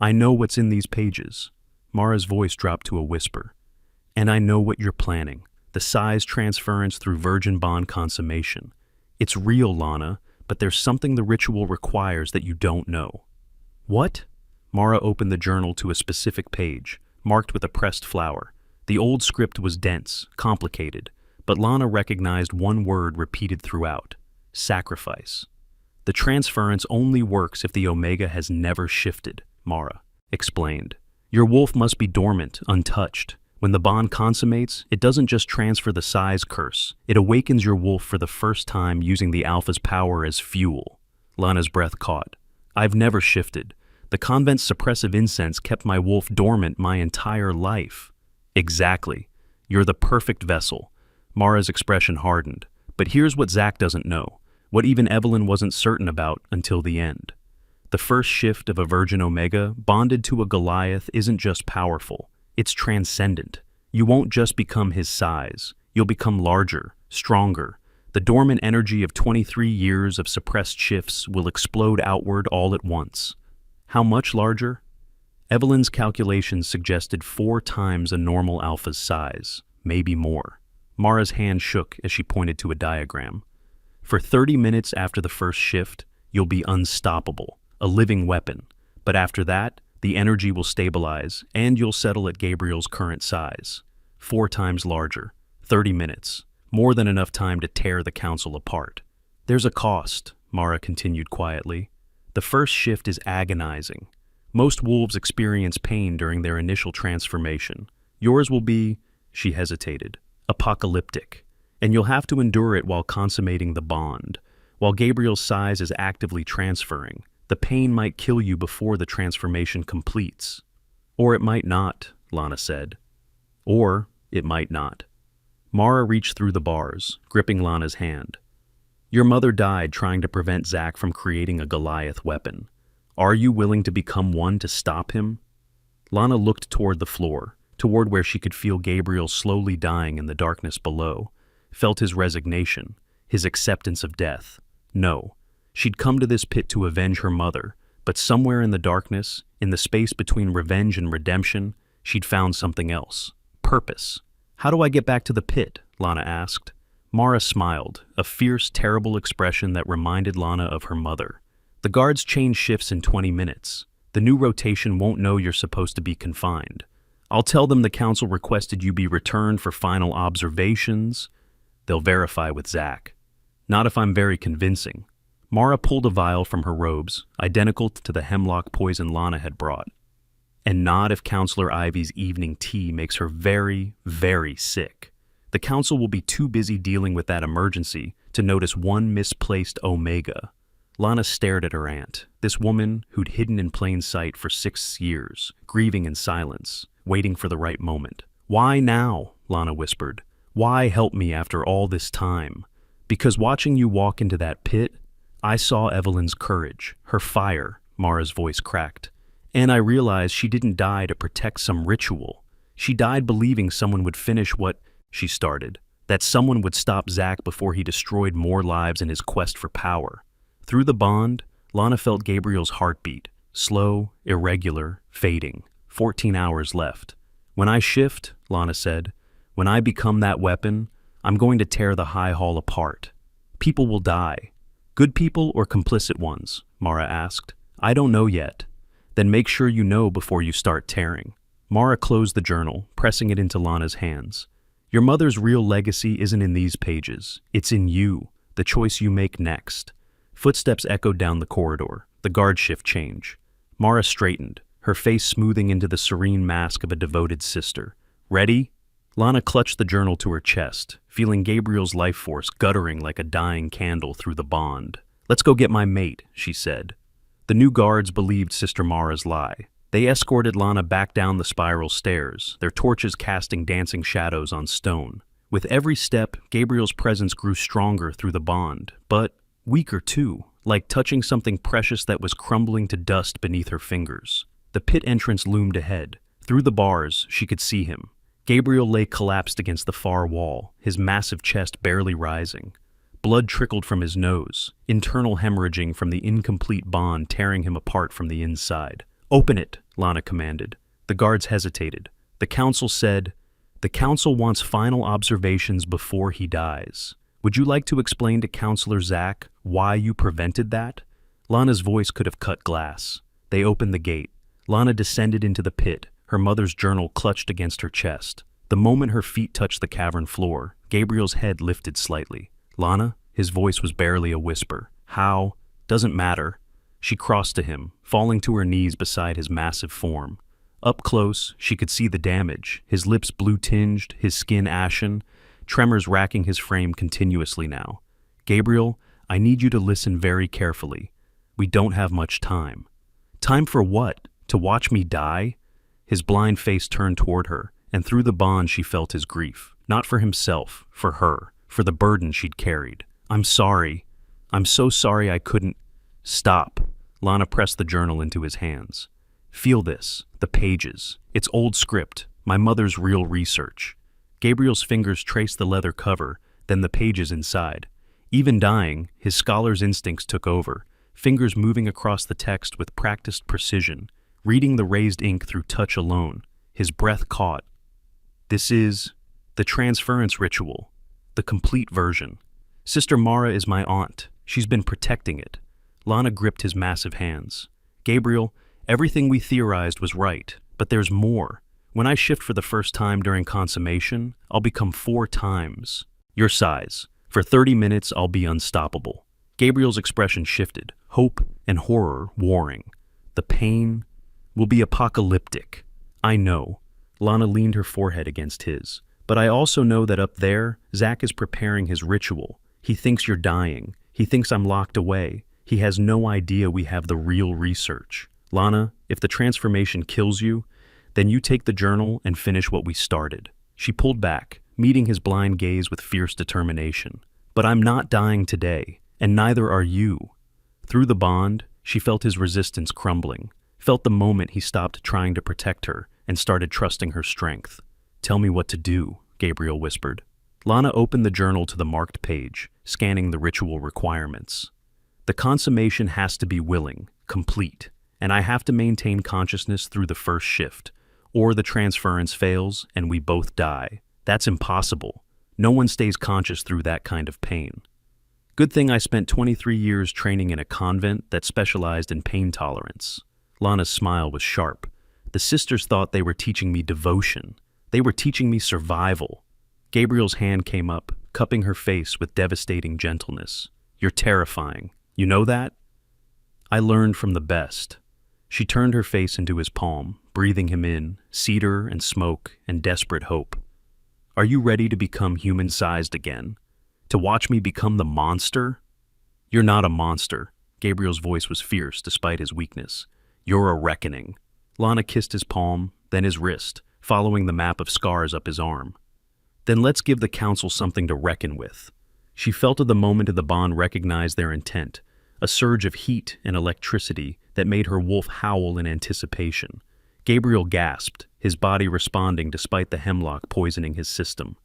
I know what's in these pages." Mara's voice dropped to a whisper. "And I know what you're planning. The size transference through virgin bond consummation. It's real, Lana, but there's something the ritual requires that you don't know." "What?" Mara opened the journal to a specific page, marked with a pressed flower. The old script was dense, complicated, but Lana recognized one word repeated throughout: sacrifice. "The transference only works if the Omega has never shifted," Mara explained. "Your wolf must be dormant, untouched. When the bond consummates, it doesn't just transfer the size curse, it awakens your wolf for the first time using the Alpha's power as fuel." Lana's breath caught. "I've never shifted. The convent's suppressive incense kept my wolf dormant my entire life." "Exactly. You're the perfect vessel." Mara's expression hardened. "But here's what Zack doesn't know, what even Evelyn wasn't certain about until the end. The first shift of a Virgin Omega bonded to a Goliath isn't just powerful, it's transcendent. You won't just become his size, you'll become larger, stronger. The dormant energy of 23 years of suppressed shifts will explode outward all at once." "How much larger?" Evelyn's calculations suggested 4 times a normal Alpha's size, maybe more. Mara's hand shook as she pointed to a diagram. "For 30 minutes after the first shift, you'll be unstoppable, a living weapon. But after that, the energy will stabilize, and you'll settle at Gabriel's current size. 4 times larger, 30 minutes, more than enough time to tear the council apart." "There's a cost," Mara continued quietly. "The first shift is agonizing. Most wolves experience pain during their initial transformation. Yours will be," she hesitated, "apocalyptic. And you'll have to endure it while consummating the bond. While Gabriel's size is actively transferring, The pain might kill you before the transformation completes. Or it might not, Lana said. Or it might not. Mara reached through the bars, gripping Lana's hand. Your mother died trying to prevent Zack from creating a Goliath weapon. Are you willing to become one to stop him? Lana looked toward the floor, toward where she could feel Gabriel slowly dying in the darkness below, felt his resignation, his acceptance of death. No, she'd come to this pit to avenge her mother, but somewhere in the darkness, in the space between revenge and redemption, she'd found something else. Purpose. How do I get back to the pit? Lana asked. Mara smiled, a fierce, terrible expression that reminded Lana of her mother. The guards change shifts in 20 minutes. The new rotation won't know you're supposed to be confined. I'll tell them the council requested you be returned for final observations. They'll verify with Zack. Not if I'm very convincing. Mara pulled a vial from her robes, identical to the hemlock poison Lana had brought. And not if Counselor Ivy's evening tea makes her very, very sick. The council will be too busy dealing with that emergency to notice one misplaced omega. Lana stared at her aunt, this woman who'd hidden in plain sight for 6 years, grieving in silence, waiting for the right moment. Why now? Lana whispered. Why help me after all this time? Because watching you walk into that pit, I saw Evelyn's courage, her fire, Mara's voice cracked. And I realized she didn't die to protect some ritual. She died believing someone would finish what she started, that someone would stop Zack before he destroyed more lives in his quest for power. Through the bond, Lana felt Gabriel's heartbeat, slow, irregular, fading. 14 hours left. When I shift, Lana said, when I become that weapon, I'm going to tear the High Hall apart. People will die. Good people or complicit ones? Mara asked. I don't know yet. Then make sure you know before you start tearing. Mara closed the journal, pressing it into Lana's hands. Your mother's real legacy isn't in these pages. It's in you, the choice you make next. Footsteps echoed down the corridor, the guard shift change. Mara straightened, her face smoothing into the serene mask of a devoted sister. Ready? Lana clutched the journal to her chest, feeling Gabriel's life force guttering like a dying candle through the bond. Let's go get my mate, she said. The new guards believed Sister Mara's lie. They escorted Lana back down the spiral stairs, their torches casting dancing shadows on stone. With every step, Gabriel's presence grew stronger through the bond, but weaker too, like touching something precious that was crumbling to dust beneath her fingers. The pit entrance loomed ahead. Through the bars, she could see him. Gabriel lay collapsed against the far wall, his massive chest barely rising. Blood trickled from his nose, internal hemorrhaging from the incomplete bond tearing him apart from the inside. Open it, Lana commanded. The guards hesitated. The council said, the council wants final observations before he dies. Would you like to explain to Counselor Zack why you prevented that? Lana's voice could have cut glass. They opened the gate. Lana descended into the pit, her mother's journal clutched against her chest. The moment her feet touched the cavern floor, Gabriel's head lifted slightly. Lana? His voice was barely a whisper. How? Doesn't matter. She crossed to him, falling to her knees beside his massive form. Up close, she could see the damage, his lips blue-tinged, his skin ashen, tremors racking his frame continuously now. Gabriel, I need you to listen very carefully. We don't have much time. Time for what? To watch me die? His blind face turned toward her, and through the bond she felt his grief. Not for himself, for her, for the burden she'd carried. I'm sorry. I'm so sorry I couldn't. Stop. Lana pressed the journal into his hands. Feel this, the pages. It's old script, my mother's real research. Gabriel's fingers traced the leather cover, then the pages inside. Even dying, his scholar's instincts took over, fingers moving across the text with practiced precision, reading the raised ink through touch alone. His breath caught. This is the transference ritual, the complete version. Sister Mara is my aunt. She's been protecting it. Lana gripped his massive hands. Gabriel, everything we theorized was right, but there's more. When I shift for the first time during consummation, I'll become 4 times your size. For 30 minutes, I'll be unstoppable. Gabriel's expression shifted, hope and horror warring. The pain will be apocalyptic. I know. Lana leaned her forehead against his. But I also know that up there, Zack is preparing his ritual. He thinks you're dying. He thinks I'm locked away. He has no idea we have the real research. Lana, if the transformation kills you, then you take the journal and finish what we started." She pulled back, meeting his blind gaze with fierce determination. "But I'm not dying today, and neither are you." Through the bond, she felt his resistance crumbling, felt the moment he stopped trying to protect her and started trusting her strength. "Tell me what to do," Gabriel whispered. Lana opened the journal to the marked page, scanning the ritual requirements. "The consummation has to be willing, complete, and I have to maintain consciousness through the first shift, or the transference fails and we both die. That's impossible. No one stays conscious through that kind of pain. Good thing I spent 23 years training in a convent that specialized in pain tolerance." Lana's smile was sharp. The sisters thought they were teaching me devotion. They were teaching me survival. Gabriel's hand came up, cupping her face with devastating gentleness. "You're terrifying. You know that?" "I learned from the best." She turned her face into his palm, breathing him in, cedar and smoke and desperate hope. "Are you ready to become human-sized again? To watch me become the monster?" "You're not a monster." Gabriel's voice was fierce despite his weakness. "You're a reckoning." Lana kissed his palm, then his wrist, following the map of scars up his arm. "Then let's give the council something to reckon with." She felt at the moment of the bond recognize their intent, a surge of heat and electricity that made her wolf howl in anticipation. Gabriel gasped, his body responding despite the hemlock poisoning his system.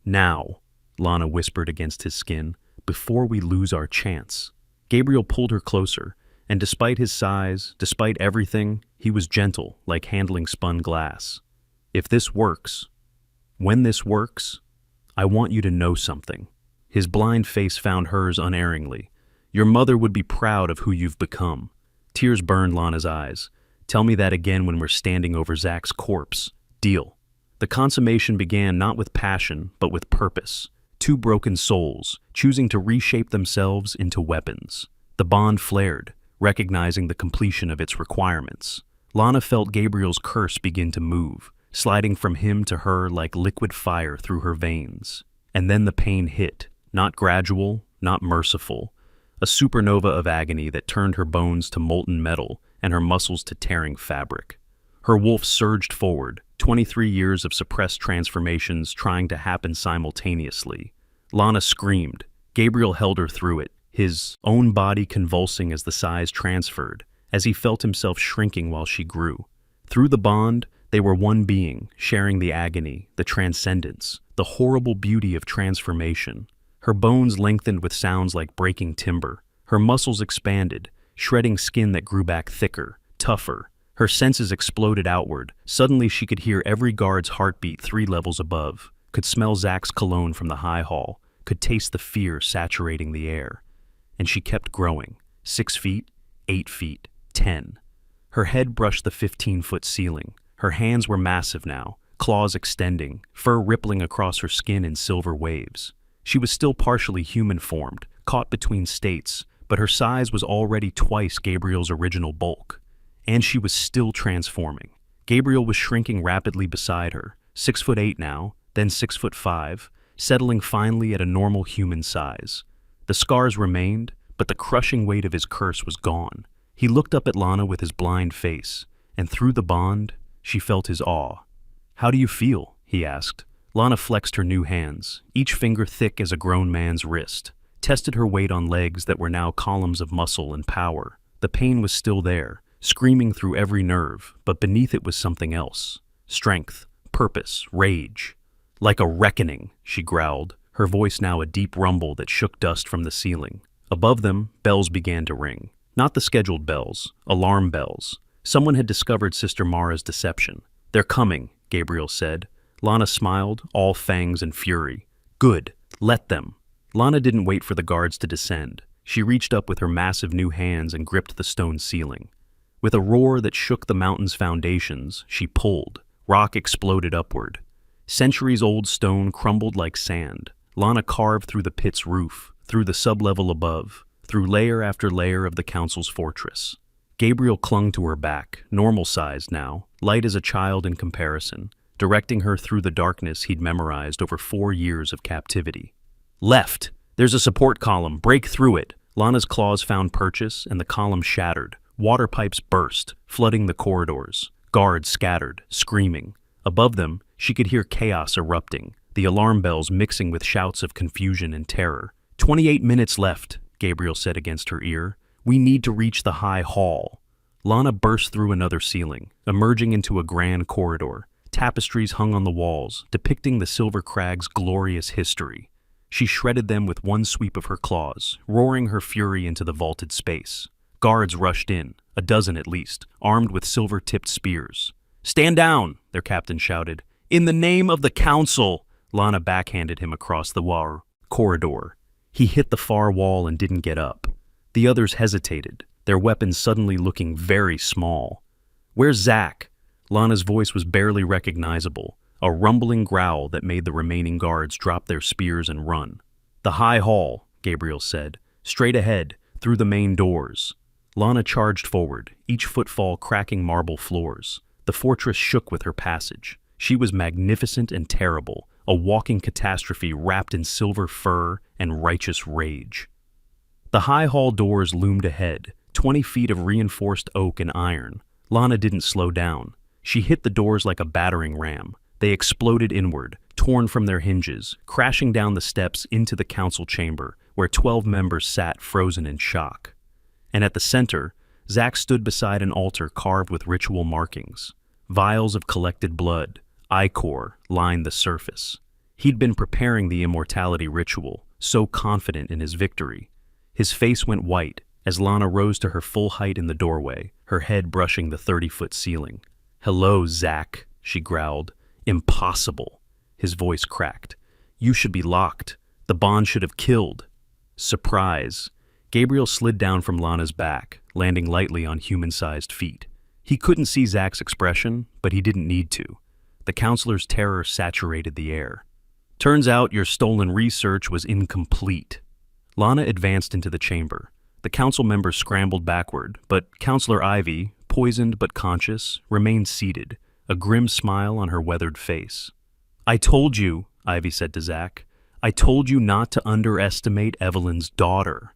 "Now," Lana whispered against his skin, "before we lose our chance." Gabriel pulled her closer, and despite his size, despite everything, he was gentle, like handling spun glass. "If this works, when this works, I want you to know something." His blind face found hers unerringly. "Your mother would be proud of who you've become." Tears burned Lana's eyes. "Tell me that again when we're standing over Zach's corpse. Deal." The consummation began not with passion, but with purpose. Two broken souls, choosing to reshape themselves into weapons. The bond flared, recognizing the completion of its requirements. Lana felt Gabriel's curse begin to move, sliding from him to her like liquid fire through her veins. And then the pain hit, not gradual, not merciful, a supernova of agony that turned her bones to molten metal and her muscles to tearing fabric. Her wolf surged forward, 23 years of suppressed transformations trying to happen simultaneously. Lana screamed. Gabriel held her through it, his own body convulsing as the size transferred, as he felt himself shrinking while she grew. Through the bond, they were one being, sharing the agony, the transcendence, the horrible beauty of transformation. Her bones lengthened with sounds like breaking timber. Her muscles expanded, shredding skin that grew back thicker, tougher. Her senses exploded outward. Suddenly she could hear every guard's heartbeat 3 levels above, could smell Zach's cologne from the high hall, could taste the fear saturating the air. And she kept growing. 6 feet, 8 feet, 10. Her head brushed the 15-foot ceiling. Her hands were massive now, claws extending, fur rippling across her skin in silver waves. She was still partially human-formed, caught between states, but her size was already twice Gabriel's original bulk. And she was still transforming. Gabriel was shrinking rapidly beside her, 6'8" now, then 6'5", settling finally at a normal human size. The scars remained, but the crushing weight of his curse was gone. He looked up at Lana with his blind face, and through the bond, she felt his awe. "How do you feel?" he asked. Lana flexed her new hands, each finger thick as a grown man's wrist, tested her weight on legs that were now columns of muscle and power. The pain was still there, screaming through every nerve, but beneath it was something else. Strength, purpose, rage. "Like a reckoning," she growled, her voice now a deep rumble that shook dust from the ceiling. Above them, bells began to ring. Not the scheduled bells, alarm bells. Someone had discovered Sister Mara's deception. "They're coming," Gabriel said. Lana smiled, all fangs and fury. "Good, let them." Lana didn't wait for the guards to descend. She reached up with her massive new hands and gripped the stone ceiling. With a roar that shook the mountain's foundations, she pulled. Rock exploded upward. Centuries-old stone crumbled like sand. Lana carved through the pit's roof, through the sublevel above, through layer after layer of the council's fortress. Gabriel clung to her back, normal-sized now, light as a child in comparison, directing her through the darkness he'd memorized over 4 years of captivity. "Left! There's a support column! Break through it!" Lana's claws found purchase, and the column shattered. Water pipes burst, flooding the corridors. Guards scattered, screaming. Above them, she could hear chaos erupting, the alarm bells mixing with shouts of confusion and terror. 28 minutes left, Gabriel said against her ear. We need to reach the high hall. Lana burst through another ceiling, emerging into a grand corridor. Tapestries hung on the walls, depicting the Silver Crag's glorious history. She shredded them with one sweep of her claws, roaring her fury into the vaulted space. Guards rushed in, a dozen at least, armed with silver-tipped spears. "Stand down!" their captain shouted. "In the name of the council!" Lana backhanded him across the corridor. He hit the far wall and didn't get up. The others hesitated, their weapons suddenly looking very small. "Where's Zack?" Lana's voice was barely recognizable, a rumbling growl that made the remaining guards drop their spears and run. "The high hall," Gabriel said, "straight ahead, through the main doors." Lana charged forward, each footfall cracking marble floors. The fortress shook with her passage. She was magnificent and terrible, a walking catastrophe wrapped in silver fur and righteous rage. The high hall doors loomed ahead, 20 feet of reinforced oak and iron. Lana didn't slow down. She hit the doors like a battering ram. They exploded inward, torn from their hinges, crashing down the steps into the council chamber, where 12 members sat frozen in shock. And at the center, Zack stood beside an altar carved with ritual markings. Vials of collected blood, ichor, lined the surface. He'd been preparing the immortality ritual, so confident in his victory. His face went white as Lana rose to her full height in the doorway, her head brushing the 30-foot ceiling. "Hello, Zack," she growled. "Impossible." His voice cracked. "You should be locked. The bond should have killed." Surprise. Gabriel slid down from Lana's back, landing lightly on human-sized feet. He couldn't see Zack's expression, but he didn't need to. The counselor's terror saturated the air. "Turns out your stolen research was incomplete." Lana advanced into the chamber. The council members scrambled backward, but Counselor Ivy, poisoned but conscious, remained seated, a grim smile on her weathered face. "I told you," Ivy said to Zack. "I told you not to underestimate Evelyn's daughter."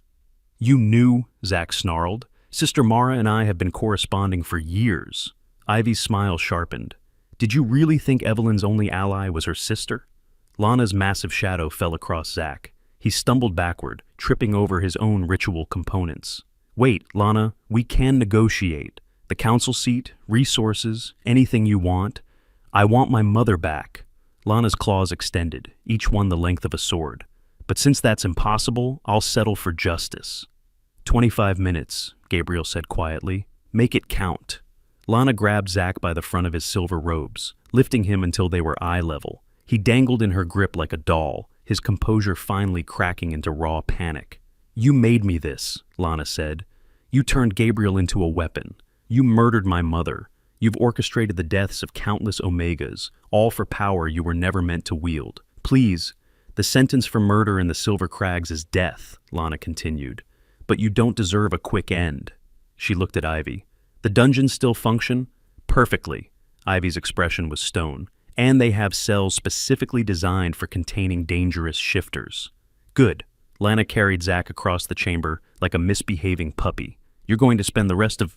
"You knew," Zack snarled. "Sister Mara and I have been corresponding for years." Ivy's smile sharpened. "Did you really think Evelyn's only ally was her sister?" Lana's massive shadow fell across Zack. He stumbled backward, tripping over his own ritual components. "Wait, Lana, we can negotiate. The council seat, resources, anything you want. I want my mother back." Lana's claws extended, each one the length of a sword. "But since that's impossible, I'll settle for justice." 25 minutes, Gabriel said quietly. "Make it count." Lana grabbed Zack by the front of his silver robes, lifting him until they were eye level. He dangled in her grip like a doll, his composure finally cracking into raw panic. "You made me this," Lana said. "You turned Gabriel into a weapon. You murdered my mother. You've orchestrated the deaths of countless Omegas, all for power you were never meant to wield. Please, the sentence for murder in the Silver Crags is death," Lana continued. "But you don't deserve a quick end." She looked at Ivy. "The dungeons still function?" "Perfectly." Ivy's expression was stone. "And they have cells specifically designed for containing dangerous shifters." "Good." Lana carried Zack across the chamber like a misbehaving puppy. "You're going to spend the rest of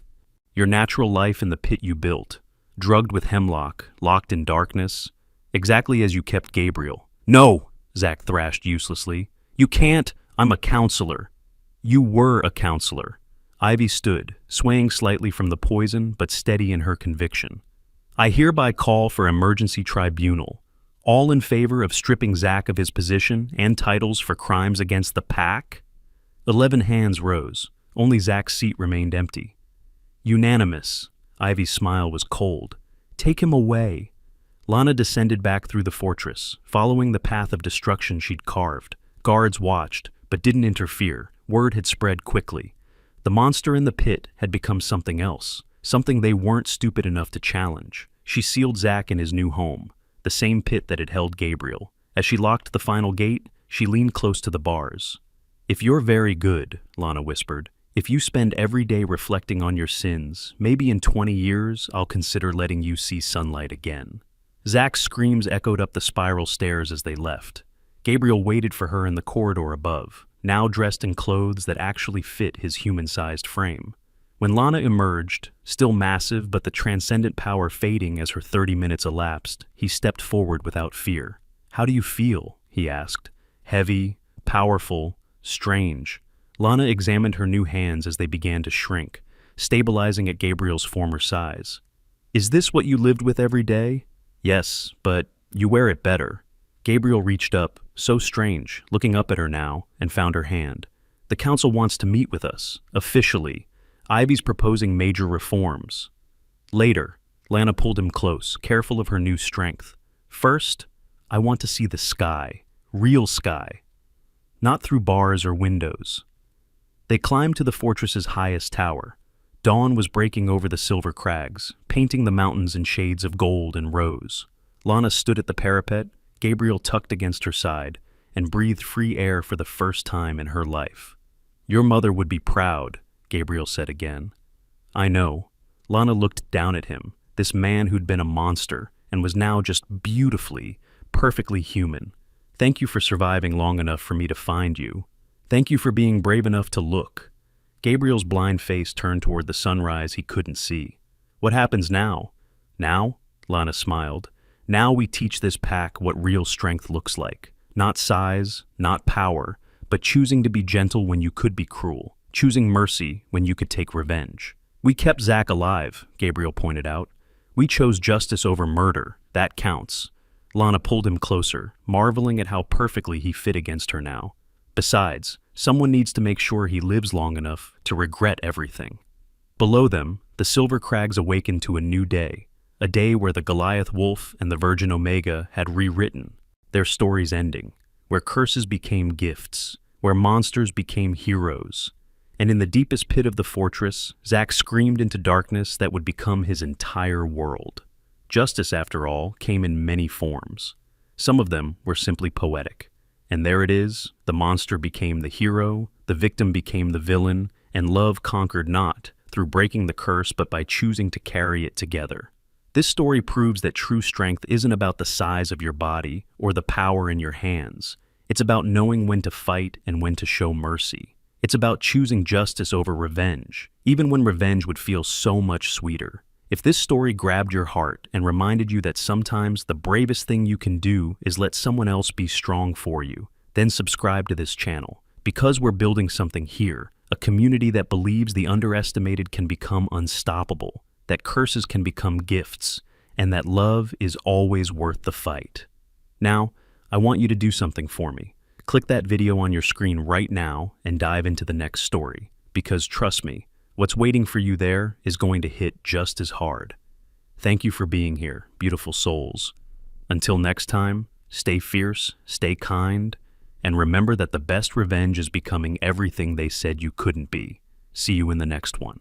your natural life in the pit you built, drugged with hemlock, locked in darkness, exactly as you kept Gabriel." "No!" Zack thrashed uselessly. "You can't. I'm a counselor." "You were a counselor." Ivy stood, swaying slightly from the poison but steady in her conviction. "I hereby call for emergency tribunal. All in favor of stripping Zack of his position and titles for crimes against the pack?" 11 hands rose. Only Zack's seat remained empty. "Unanimous." Ivy's smile was cold. "Take him away." Lana descended back through the fortress, following the path of destruction she'd carved. Guards watched, but didn't interfere. Word had spread quickly. The monster in the pit had become something else, something they weren't stupid enough to challenge. She sealed Zack in his new home, the same pit that had held Gabriel. As she locked the final gate, she leaned close to the bars. "If you're very good," Lana whispered, "if you spend every day reflecting on your sins, maybe in 20 years I'll consider letting you see sunlight again." Zack's screams echoed up the spiral stairs as they left. Gabriel waited for her in the corridor above, now dressed in clothes that actually fit his human-sized frame. When Lana emerged, still massive but the transcendent power fading as her 30 minutes elapsed, he stepped forward without fear. "How do you feel?" he asked. "Heavy, powerful, strange." Lana examined her new hands as they began to shrink, stabilizing at Gabriel's former size. "Is this what you lived with every day?" "Yes, but you wear it better." Gabriel reached up, so strange, looking up at her now, and found her hand. "The council wants to meet with us, officially. Ivy's proposing major reforms." Later, Lana pulled him close, careful of her new strength. "First, I want to see the sky, real sky, not through bars or windows." They climbed to the fortress's highest tower. Dawn was breaking over the silver crags, painting the mountains in shades of gold and rose. Lana stood at the parapet, Gabriel tucked against her side, and breathed free air for the first time in her life. "Your mother would be proud," Gabriel said again. "I know." Lana looked down at him, this man who'd been a monster and was now just beautifully, perfectly human. "Thank you for surviving long enough for me to find you. Thank you for being brave enough to look." Gabriel's blind face turned toward the sunrise he couldn't see. "What happens now?" "Now?" Lana smiled. "Now we teach this pack what real strength looks like. Not size, not power, but choosing to be gentle when you could be cruel. Choosing mercy when you could take revenge." "We kept Zach alive," Gabriel pointed out. "We chose justice over murder. That counts." Lana pulled him closer, marveling at how perfectly he fit against her now. "Besides, someone needs to make sure he lives long enough to regret everything." Below them, the silver crags awakened to a new day, a day where the Goliath Wolf and the Virgin Omega had rewritten their stories ending, where curses became gifts, where monsters became heroes. And in the deepest pit of the fortress, Zach screamed into darkness that would become his entire world. Justice, after all, came in many forms. Some of them were simply poetic. And there it is, the monster became the hero, the victim became the villain, and love conquered not through breaking the curse but by choosing to carry it together. This story proves that true strength isn't about the size of your body or the power in your hands. It's about knowing when to fight and when to show mercy. It's about choosing justice over revenge, even when revenge would feel so much sweeter. If this story grabbed your heart and reminded you that sometimes the bravest thing you can do is let someone else be strong for you, then subscribe to this channel. Because we're building something here, a community that believes the underestimated can become unstoppable, that curses can become gifts, and that love is always worth the fight. Now, I want you to do something for me. Click that video on your screen right now and dive into the next story, because trust me, what's waiting for you there is going to hit just as hard. Thank you for being here, beautiful souls. Until next time, stay fierce, stay kind, and remember that the best revenge is becoming everything they said you couldn't be. See you in the next one.